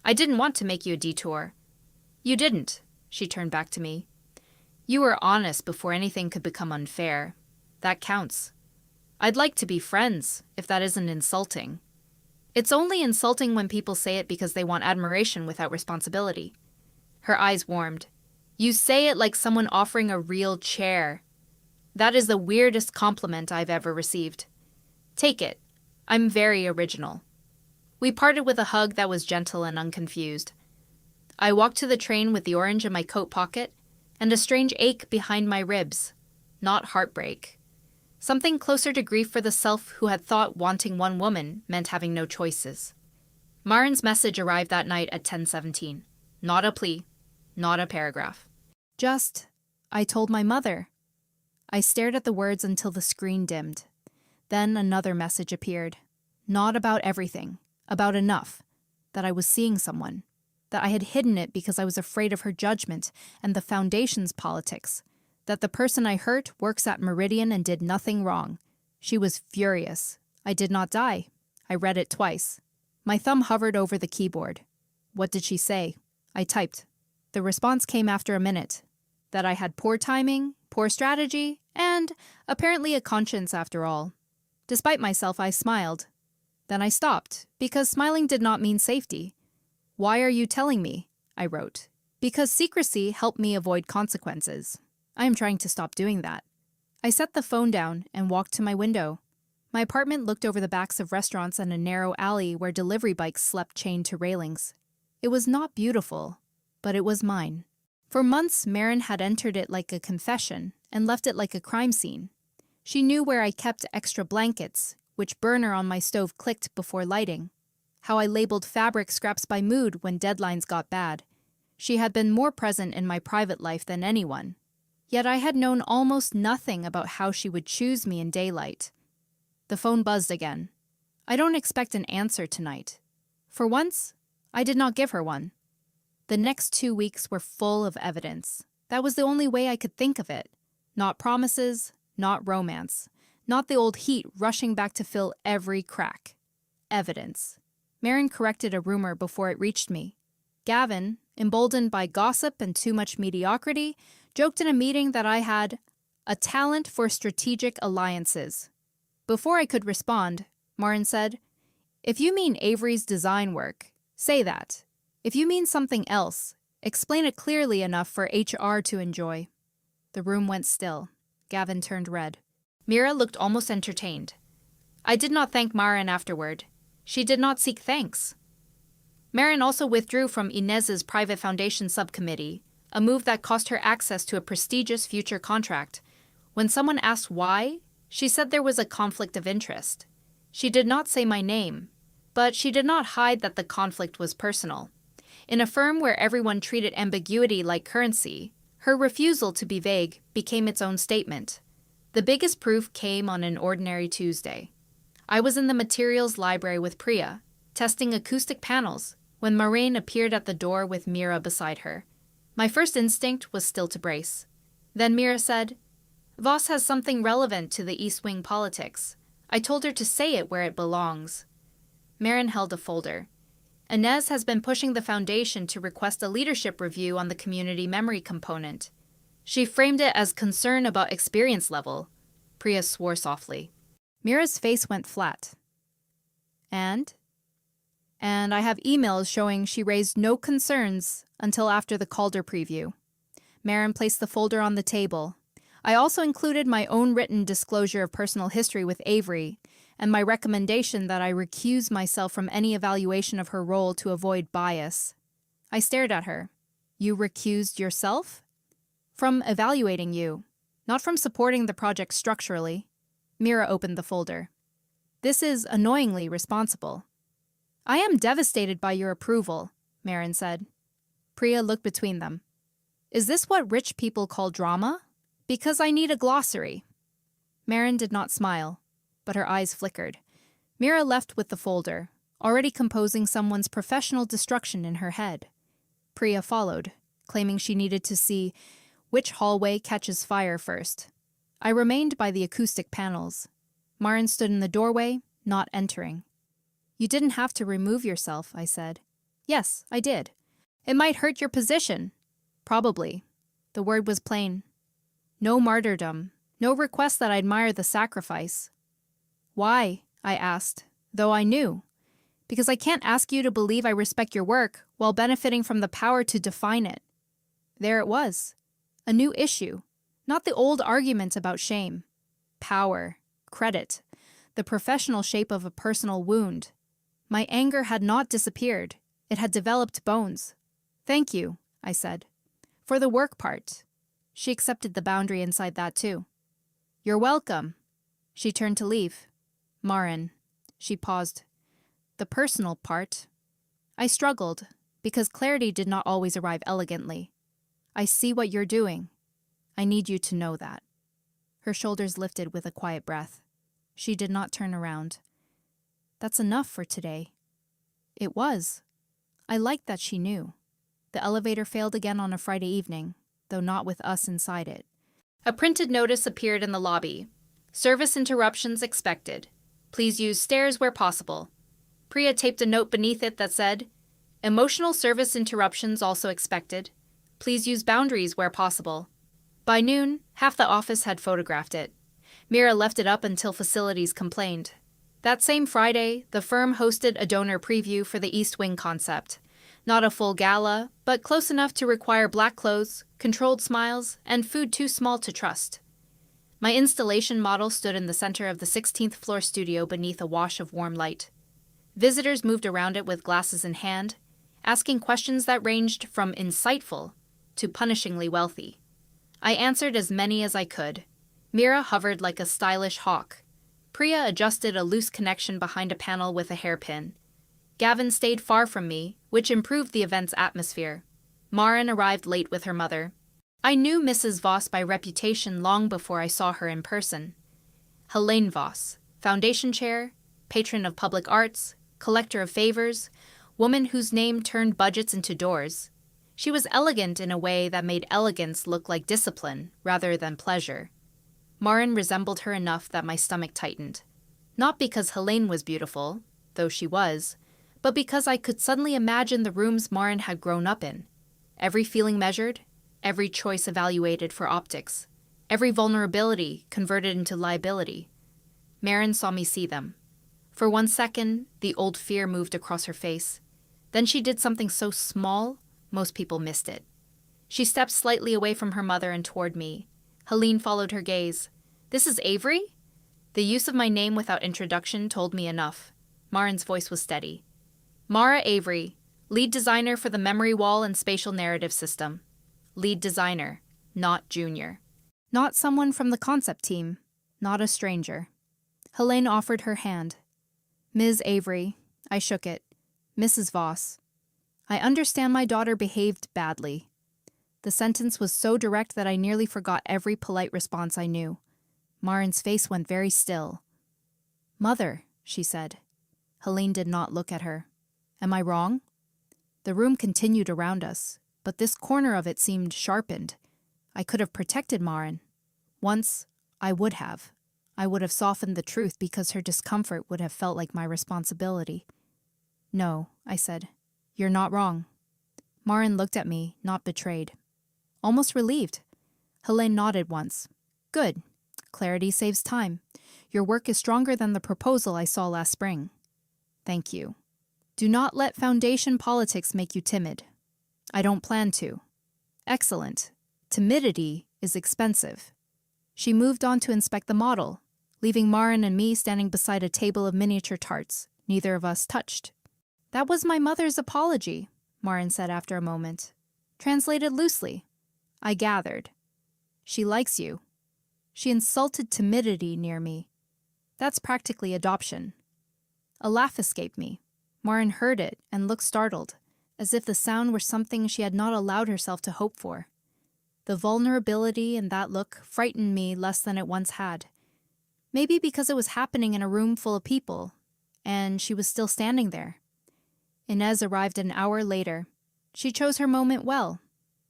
I didn't want to make you a detour. You didn't, she turned back to me. You were honest before anything could become unfair. That counts. I'd like to be friends, if that isn't insulting. It's only insulting when people say it because they want admiration without responsibility. Her eyes warmed. You say it like someone offering a real chair. That is the weirdest compliment I've ever received. Take it. I'm very original. We parted with a hug that was gentle and unconfused. I walked to the train with the orange in my coat pocket and a strange ache behind my ribs. Not heartbreak. Something closer to grief for the self who had thought wanting one woman meant having no choices. Maren's message arrived that night at 10:17. Not a plea. Not a paragraph. Just, I told my mother. I stared at the words until the screen dimmed. Then another message appeared. Not about everything. About enough. That I was seeing someone. That I had hidden it because I was afraid of her judgment and the Foundation's politics. That the person I hurt works at Meridian and did nothing wrong. She was furious. I did not die. I read it twice. My thumb hovered over the keyboard. What did she say? I typed. The response came after a minute. That I had poor timing, poor strategy, and apparently a conscience after all. Despite myself, I smiled. Then I stopped, because smiling did not mean safety. Why are you telling me? I wrote. Because secrecy helped me avoid consequences. I am trying to stop doing that. I set the phone down and walked to my window. My apartment looked over the backs of restaurants and a narrow alley where delivery bikes slept chained to railings. It was not beautiful, but it was mine. For months, Maren had entered it like a confession and left it like a crime scene. She knew where I kept extra blankets, which burner on my stove clicked before lighting, how I labeled fabric scraps by mood when deadlines got bad. She had been more present in my private life than anyone. Yet I had known almost nothing about how she would choose me in daylight. The phone buzzed again. I don't expect an answer tonight. For once, I did not give her one. The next 2 weeks were full of evidence. That was the only way I could think of it. Not promises, not romance, not the old heat rushing back to fill every crack. Evidence. Maren corrected a rumor before it reached me. Gavin, emboldened by gossip and too much mediocrity, joked in a meeting that I had a talent for strategic alliances. Before I could respond, Maren said, "If you mean Avery's design work, say that. If you mean something else, explain it clearly enough for HR to enjoy." The room went still. Gavin turned red. Mira looked almost entertained. I did not thank Maren afterward. She did not seek thanks. Maren also withdrew from Inez's private foundation subcommittee, a move that cost her access to a prestigious future contract. When someone asked why, she said there was a conflict of interest. She did not say my name, but she did not hide that the conflict was personal. In a firm where everyone treated ambiguity like currency, her refusal to be vague became its own statement. The biggest proof came on an ordinary Tuesday. I was in the materials library with Priya, testing acoustic panels, when Maren appeared at the door with Mira beside her. My first instinct was still to brace. Then Mira said, "Voss has something relevant to the East Wing politics. I told her to say it where it belongs." Maren held a folder. "Inez has been pushing the foundation to request a leadership review on the community memory component. She framed it as concern about experience level." Priya swore softly. Mira's face went flat. And I have emails showing she raised no concerns until after the Calder preview. Maren placed the folder on the table. I also included my own written disclosure of personal history with Avery and my recommendation that I recuse myself from any evaluation of her role to avoid bias. I stared at her. "You recused yourself?" "From evaluating you, not from supporting the project structurally." Mira opened the folder. "This is annoyingly responsible." "I am devastated by your approval," Maren said. Priya looked between them. "Is this what rich people call drama? Because I need a glossary." Maren did not smile, but her eyes flickered. Mira left with the folder, already composing someone's professional destruction in her head. Priya followed, claiming she needed to see which hallway catches fire first. I remained by the acoustic panels. Maren stood in the doorway, not entering. "You didn't have to remove yourself," I said. "Yes, I did. It might hurt your position." "Probably." The word was plain. No martyrdom, no request that I admire the sacrifice. "Why?" I asked, though I knew. "Because I can't ask you to believe I respect your work while benefiting from the power to define it." There it was. A new issue, not the old argument about shame. Power, credit, the professional shape of a personal wound. My anger had not disappeared. It had developed bones. "Thank you," I said. "For the work part." She accepted the boundary inside that too. "You're welcome." She turned to leave. "Maren." She paused. "The personal part." I struggled, because clarity did not always arrive elegantly. "I see what you're doing. I need you to know that." Her shoulders lifted with a quiet breath. She did not turn around. "That's enough for today." It was. I liked that she knew. The elevator failed again on a Friday evening, though not with us inside it. A printed notice appeared in the lobby. "Service interruptions expected. Please use stairs where possible." Priya taped a note beneath it that said, "Emotional service interruptions also expected. Please use boundaries where possible." By noon, half the office had photographed it. Mira left it up until facilities complained. That same Friday, the firm hosted a donor preview for the East Wing concept. Not a full gala, but close enough to require black clothes, controlled smiles, and food too small to trust. My installation model stood in the center of the 16th floor studio beneath a wash of warm light. Visitors moved around it with glasses in hand, asking questions that ranged from insightful to punishingly wealthy. I answered as many as I could. Mira hovered like a stylish hawk. Priya adjusted a loose connection behind a panel with a hairpin. Gavin stayed far from me, which improved the event's atmosphere. Maren arrived late with her mother. I knew Mrs. Voss by reputation long before I saw her in person. Maren Voss, foundation chair, patron of public arts, collector of favors, woman whose name turned budgets into doors. She was elegant in a way that made elegance look like discipline rather than pleasure. Maren resembled her enough that my stomach tightened. Not because Helene was beautiful, though she was, but because I could suddenly imagine the rooms Maren had grown up in. Every feeling measured, every choice evaluated for optics, every vulnerability converted into liability. Maren saw me see them. For 1 second, the old fear moved across her face. Then she did something so small, most people missed it. She stepped slightly away from her mother and toward me. Helene followed her gaze. "This is Avery?" The use of my name without introduction told me enough. Maren's voice was steady. "Mara Avery, lead designer for the memory wall and spatial narrative system." Lead designer, not junior. Not someone from the concept team, not a stranger. Helene offered her hand. "Ms. Avery." I shook it. "Mrs. Voss." "I understand my daughter behaved badly." The sentence was so direct that I nearly forgot every polite response I knew. Maren's face went very still. "Mother," she said. Helene did not look at her. "Am I wrong?" The room continued around us, but this corner of it seemed sharpened. I could have protected Maren. Once, I would have. I would have softened the truth because her discomfort would have felt like my responsibility. "No," I said. "You're not wrong." Maren looked at me, not betrayed. Almost relieved. Helene nodded once. "Good. Clarity saves time. Your work is stronger than the proposal I saw last spring." "Thank you. Do not let foundation politics make you timid." "I don't plan to." "Excellent. Timidity is expensive." She moved on to inspect the model, leaving Maren and me standing beside a table of miniature tarts. Neither of us touched. "That was my mother's apology," Maren said after a moment. "Translated loosely." I gathered. "She likes you." She insulted timidity near me. That's practically adoption. A laugh escaped me. Maren heard it and looked startled, as if the sound were something she had not allowed herself to hope for. The vulnerability in that look frightened me less than it once had. Maybe because it was happening in a room full of people, and she was still standing there. Inez arrived an hour later. She chose her moment well.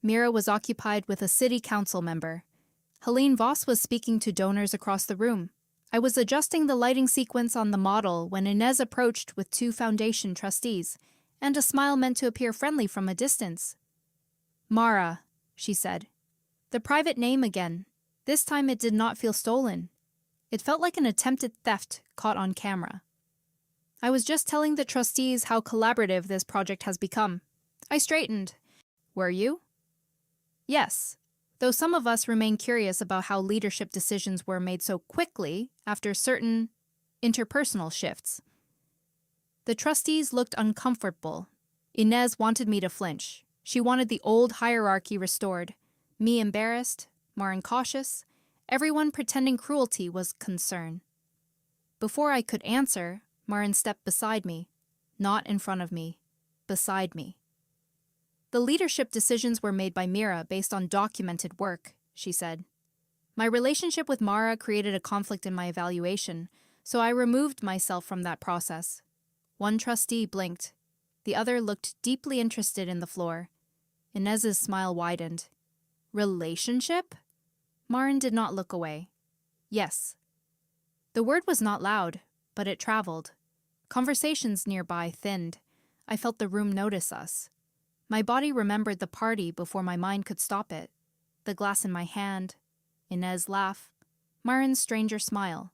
Mira was occupied with a city council member. Maren Voss was speaking to donors across the room. I was adjusting the lighting sequence on the model when Inez approached with 2 foundation trustees, and a smile meant to appear friendly from a distance. "Mara," she said. The private name again. This time it did not feel stolen. It felt like an attempted theft caught on camera. "I was just telling the trustees how collaborative this project has become." I straightened. "Were you?" "Yes. Though some of us remain curious about how leadership decisions were made so quickly after certain interpersonal shifts." The trustees looked uncomfortable. Inez wanted me to flinch. She wanted the old hierarchy restored. Me embarrassed, Maren cautious, everyone pretending cruelty was concern. Before I could answer, Maren stepped beside me. Not in front of me. Beside me. "The leadership decisions were made by Mira based on documented work," she said. "My relationship with Mara created a conflict in my evaluation, so I removed myself from that process." One trustee blinked. The other looked deeply interested in the floor. Inez's smile widened. "Relationship?" Maren did not look away. "Yes." The word was not loud, but it traveled. Conversations nearby thinned. I felt the room notice us. My body remembered the party before my mind could stop it. The glass in my hand, Inez's laugh, Maren's stranger smile.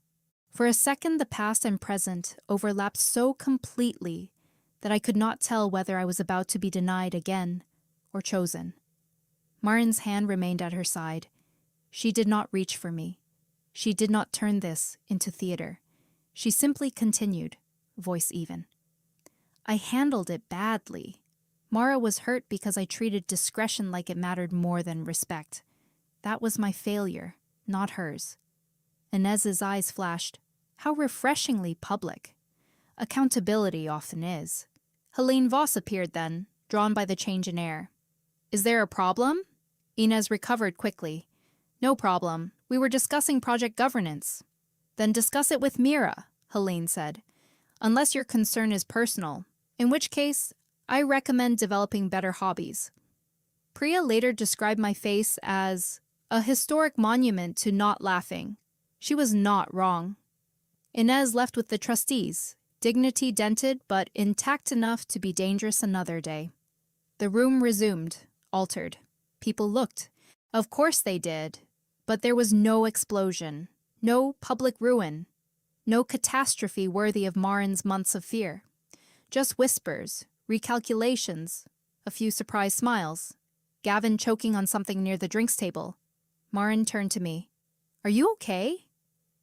For a second the past and present overlapped so completely that I could not tell whether I was about to be denied again or chosen. Maren's hand remained at her side. She did not reach for me. She did not turn this into theater. She simply continued, voice even. "I handled it badly. Mara was hurt because I treated discretion like it mattered more than respect. That was my failure, not hers." Inez's eyes flashed. How refreshingly public. Accountability often is. Maren Voss appeared then, drawn by the change in air. "Is there a problem?" Inez recovered quickly. "No problem. We were discussing project governance." "Then discuss it with Mira," Helene said. "Unless your concern is personal, in which case, I recommend developing better hobbies." Priya later described my face as a historic monument to not laughing. She was not wrong. Inez left with the trustees, dignity dented but intact enough to be dangerous another day. The room resumed, altered. People looked. Of course they did. But there was no explosion, no public ruin, no catastrophe worthy of Maren's months of fear. Just whispers, recalculations, a few surprised smiles. Gavin choking on something near the drinks table. Maren turned to me. "Are you okay?"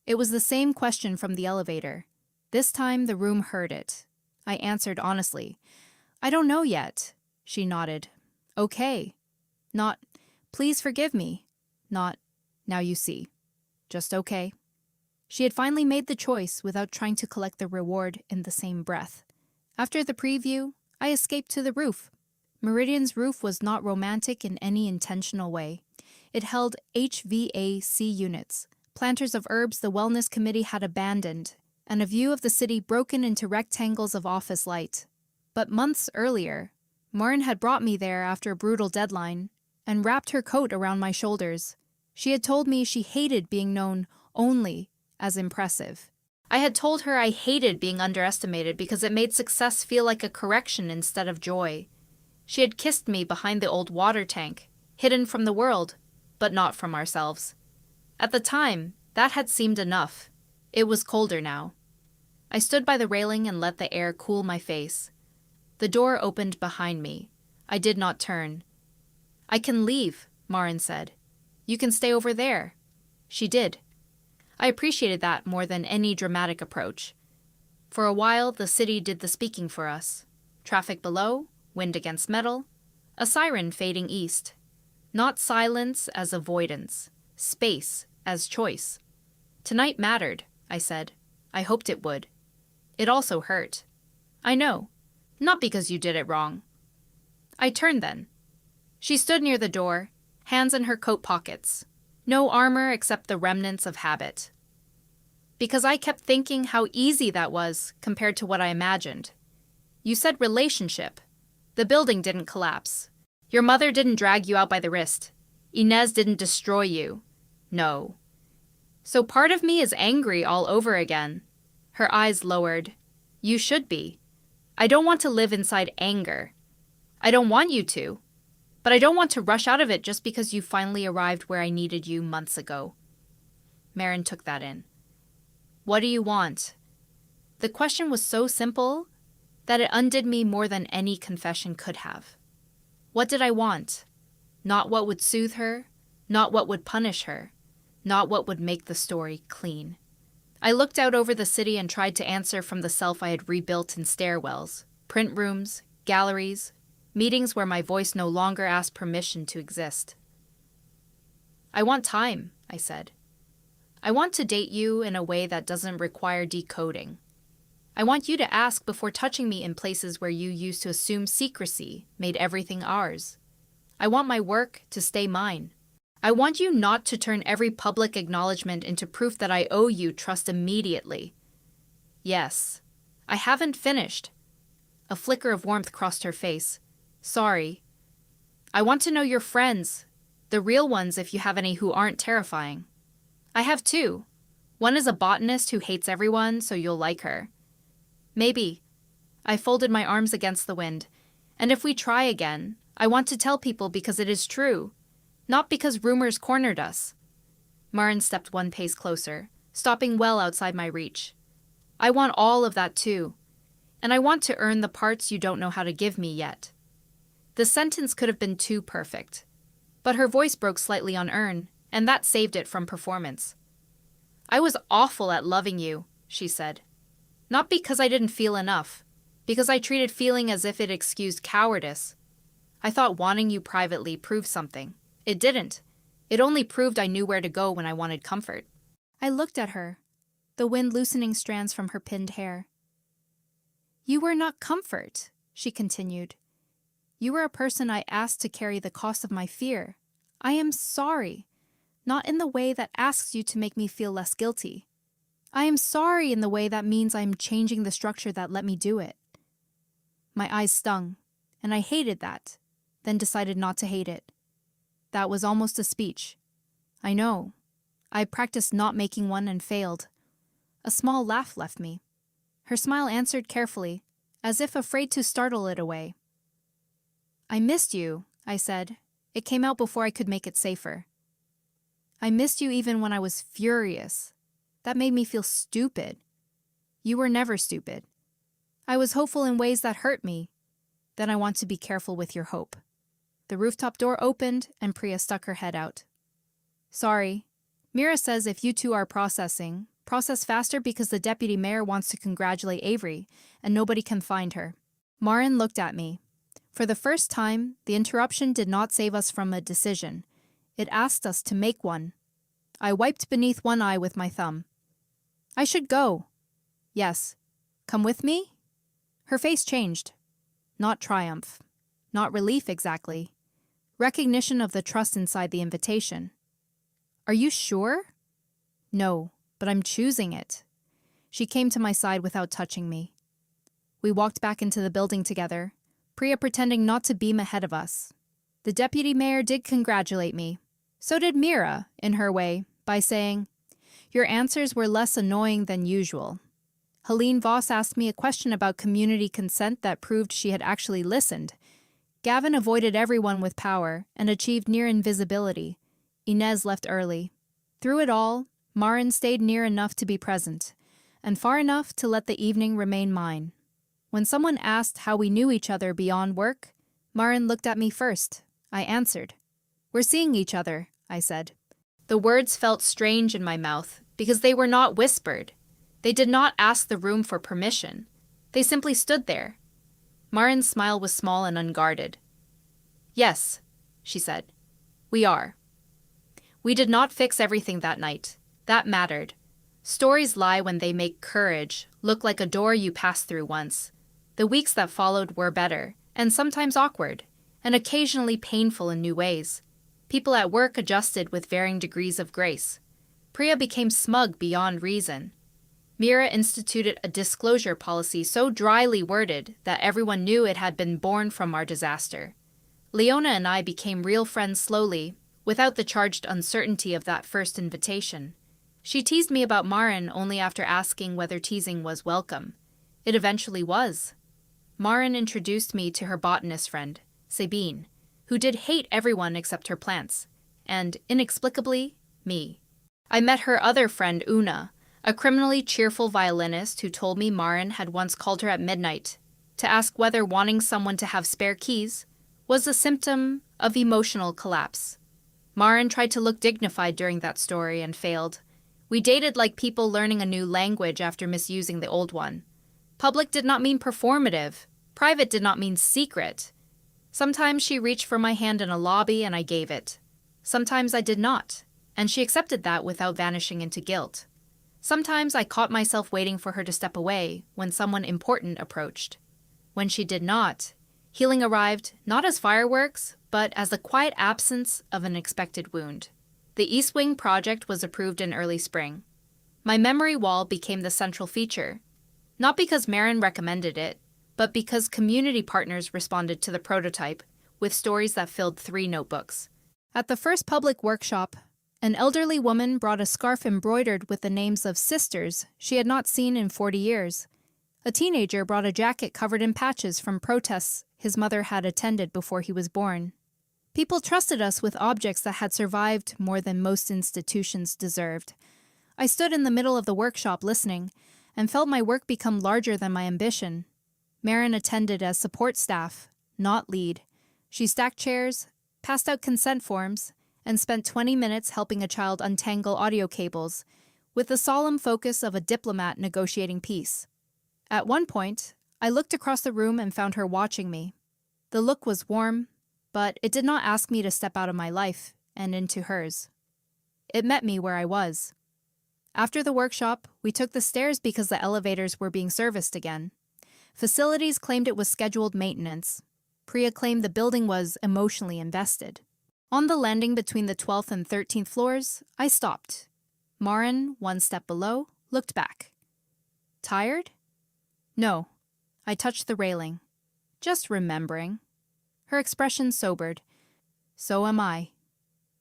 It was the same question from the elevator. This time the room heard it. I answered honestly. "I don't know yet." She nodded. "Okay." Not, "Please forgive me." Not, "Now you see." Just okay. She had finally made the choice without trying to collect the reward in the same breath. After the preview, I escaped to the roof. Meridian's roof was not romantic in any intentional way. It held HVAC units, planters of herbs the wellness committee had abandoned, and a view of the city broken into rectangles of office light. But months earlier, Maren had brought me there after a brutal deadline and wrapped her coat around my shoulders. She had told me she hated being known only as impressive. I had told her I hated being underestimated because it made success feel like a correction instead of joy. She had kissed me behind the old water tank, hidden from the world, but not from ourselves. At the time, that had seemed enough. It was colder now. I stood by the railing and let the air cool my face. The door opened behind me. I did not turn. "I can leave," Maren said. "You can stay over there." She did. I appreciated that more than any dramatic approach. For a while, the city did the speaking for us. Traffic below, wind against metal, a siren fading east. Not silence as avoidance, space as choice. Tonight mattered, I said. I hoped it would. It also hurt. I know. Not because you did it wrong. I turned then. She stood near the door, hands in her coat pockets. No armor except the remnants of habit. Because I kept thinking how easy that was compared to what I imagined. You said relationship. The building didn't collapse. Your mother didn't drag you out by the wrist. Inez didn't destroy you. No. So part of me is angry all over again. Her eyes lowered. You should be. I don't want to live inside anger. I don't want you to. But I don't want to rush out of it just because you finally arrived where I needed you months ago. Maren took that in. What do you want? The question was so simple that it undid me more than any confession could have. What did I want? Not what would soothe her, not what would punish her, not what would make the story clean. I looked out over the city and tried to answer from the self I had rebuilt in stairwells, print rooms, galleries, meetings where my voice no longer asked permission to exist. I want time, I said. I want to date you in a way that doesn't require decoding. I want you to ask before touching me in places where you used to assume secrecy made everything ours. I want my work to stay mine. I want you not to turn every public acknowledgement into proof that I owe you trust immediately. Yes, I haven't finished. A flicker of warmth crossed her face. Sorry. I want to know your friends, the real ones if you have any who aren't terrifying. I have two. One is a botanist who hates everyone, so you'll like her. Maybe. I folded my arms against the wind. And if we try again, I want to tell people because it is true, not because rumors cornered us. Maren stepped one pace closer, stopping well outside my reach. I want all of that too, and I want to earn the parts you don't know how to give me yet. The sentence could have been too perfect, but her voice broke slightly on earn, and that saved it from performance. I was awful at loving you, she said. Not because I didn't feel enough, because I treated feeling as if it excused cowardice. I thought wanting you privately proved something. It didn't. It only proved I knew where to go when I wanted comfort. I looked at her, the wind loosening strands from her pinned hair. You were not comfort, she continued. You were a person I asked to carry the cost of my fear. I am sorry, not in the way that asks you to make me feel less guilty. I am sorry in the way that means I am changing the structure that let me do it. My eyes stung, and I hated that, then decided not to hate it. That was almost a speech. I know. I practiced not making one and failed. A small laugh left me. Her smile answered carefully, as if afraid to startle it away. I missed you, I said. It came out before I could make it safer. I missed you even when I was furious. That made me feel stupid. You were never stupid. I was hopeful in ways that hurt me. Then I want to be careful with your hope. The rooftop door opened and Priya stuck her head out. Sorry. Mira says if you two are processing, process faster because the deputy mayor wants to congratulate Avery and nobody can find her. Maren looked at me. For the first time, the interruption did not save us from a decision. It asked us to make one. I wiped beneath one eye with my thumb. I should go. Yes. Come with me? Her face changed. Not triumph. Not relief exactly. Recognition of the trust inside the invitation. Are you sure? No, but I'm choosing it. She came to my side without touching me. We walked back into the building together, Priya pretending not to beam ahead of us. The deputy mayor did congratulate me. So did Mira, in her way, by saying, "Your answers were less annoying than usual." Maren Voss asked me a question about community consent that proved she had actually listened. Gavin avoided everyone with power and achieved near invisibility. Inez left early. Through it all, Maren stayed near enough to be present, and far enough to let the evening remain mine. When someone asked how we knew each other beyond work, Maren looked at me first. I answered. "We're seeing each other," I said. The words felt strange in my mouth because they were not whispered. They did not ask the room for permission. They simply stood there. Maren's smile was small and unguarded. "Yes," she said. "We are." We did not fix everything that night. That mattered. Stories lie when they make courage look like a door you passed through once. The weeks that followed were better, and sometimes awkward, and occasionally painful in new ways. People at work adjusted with varying degrees of grace. Priya became smug beyond reason. Mira instituted a disclosure policy so dryly worded that everyone knew it had been born from our disaster. Leona and I became real friends slowly, without the charged uncertainty of that first invitation. She teased me about Maren only after asking whether teasing was welcome. It eventually was. Maren introduced me to her botanist friend, Sabine, who did hate everyone except her plants, and, inexplicably, me. I met her other friend, Una, a criminally cheerful violinist who told me Maren had once called her at midnight to ask whether wanting someone to have spare keys was a symptom of emotional collapse. Maren tried to look dignified during that story and failed. We dated like people learning a new language after misusing the old one. Public did not mean performative. Private did not mean secret. Sometimes she reached for my hand in a lobby and I gave it. Sometimes I did not, and she accepted that without vanishing into guilt. Sometimes I caught myself waiting for her to step away when someone important approached. When she did not, healing arrived not as fireworks, but as the quiet absence of an expected wound. The East Wing project was approved in early spring. My memory wall became the central feature, not because Maren recommended it, but because community partners responded to the prototype with stories that filled 3 notebooks. At the first public workshop, an elderly woman brought a scarf embroidered with the names of sisters she had not seen in 40 years. A teenager brought a jacket covered in patches from protests his mother had attended before he was born. People trusted us with objects that had survived more than most institutions deserved. I stood in the middle of the workshop listening, and felt my work become larger than my ambition. Maren attended as support staff, not lead. She stacked chairs, passed out consent forms, and spent 20 minutes helping a child untangle audio cables, with the solemn focus of a diplomat negotiating peace. At one point, I looked across the room and found her watching me. The look was warm, but it did not ask me to step out of my life and into hers. It met me where I was. After the workshop, we took the stairs because the elevators were being serviced again. Facilities claimed it was scheduled maintenance. Priya claimed the building was emotionally invested. On the landing between the 12th and 13th floors, I stopped. Maren, 1 step below, looked back. Tired? No. I touched the railing. Just remembering. Her expression sobered. So am I.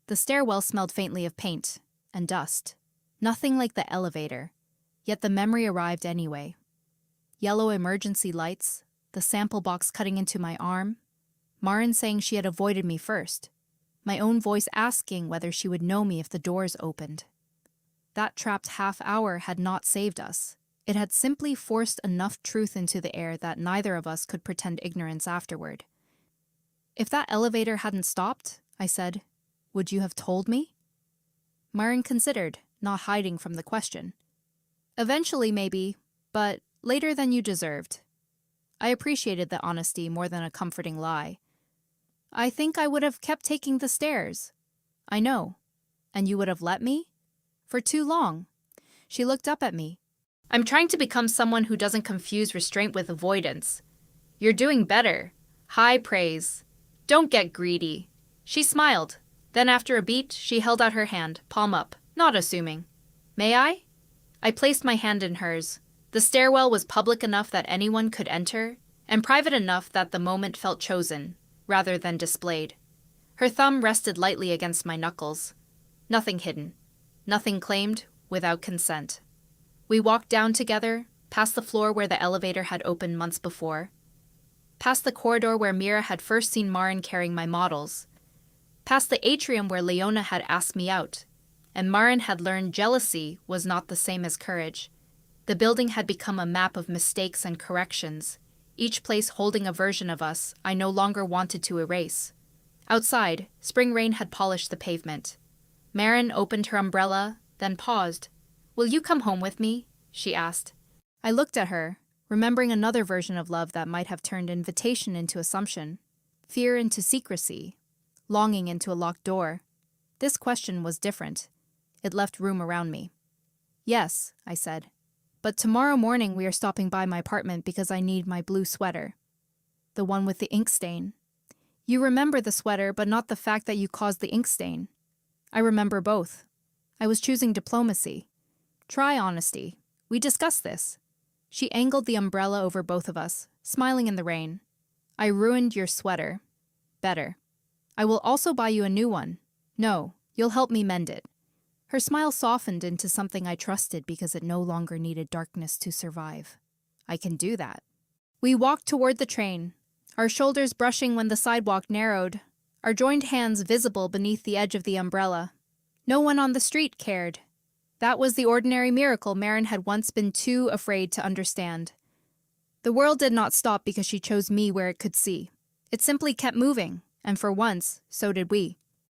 The stairwell smelled faintly of paint and dust. Nothing like the elevator, yet the memory arrived anyway. Yellow emergency lights, the sample box cutting into my arm, Maren saying she had avoided me first, my own voice asking whether she would know me if the doors opened. That trapped half hour had not saved us. It had simply forced enough truth into the air that neither of us could pretend ignorance afterward. If that elevator hadn't stopped, I said, would you have told me? Maren considered, not hiding from the question. Eventually, maybe, but later than you deserved. I appreciated the honesty more than a comforting lie. I think I would have kept taking the stairs. I know. And you would have let me? For too long. She looked up at me. I'm trying to become someone who doesn't confuse restraint with avoidance. You're doing better. High praise. Don't get greedy. She smiled. Then after a beat, she held out her hand, palm up, not assuming. May I? I placed my hand in hers. The stairwell was public enough that anyone could enter, and private enough that the moment felt chosen, rather than displayed. Her thumb rested lightly against my knuckles. Nothing hidden. Nothing claimed, without consent. We walked down together, past the floor where the elevator had opened months before, past the corridor where Mira had first seen Maren carrying my models, past the atrium where Leona had asked me out, and Maren had learned jealousy was not the same as courage. The building had become a map of mistakes and corrections, each place holding a version of us I no longer wanted to erase. Outside, spring rain had polished the pavement. Maren opened her umbrella, then paused. "Will you come home with me?" she asked. I looked at her, remembering another version of love that might have turned invitation into assumption, fear into secrecy, longing into a locked door. This question was different. It left room around me. "Yes," I said. "But tomorrow morning we are stopping by my apartment because I need my blue sweater. The one with the ink stain. You remember the sweater, but not the fact that you caused the ink stain. I remember both. I was choosing diplomacy. Try honesty. We discussed this." She angled the umbrella over both of us, smiling in the rain. "I ruined your sweater. Better. I will also buy you a new one. No, you'll help me mend it." Her smile softened into something I trusted because it no longer needed darkness to survive. "I can do that." We walked toward the train, our shoulders brushing when the sidewalk narrowed, our joined hands visible beneath the edge of the umbrella. No one on the street cared. That was the ordinary miracle Maren had once been too afraid to understand. The world did not stop because she chose me where it could see. It simply kept moving, and for once, so did we.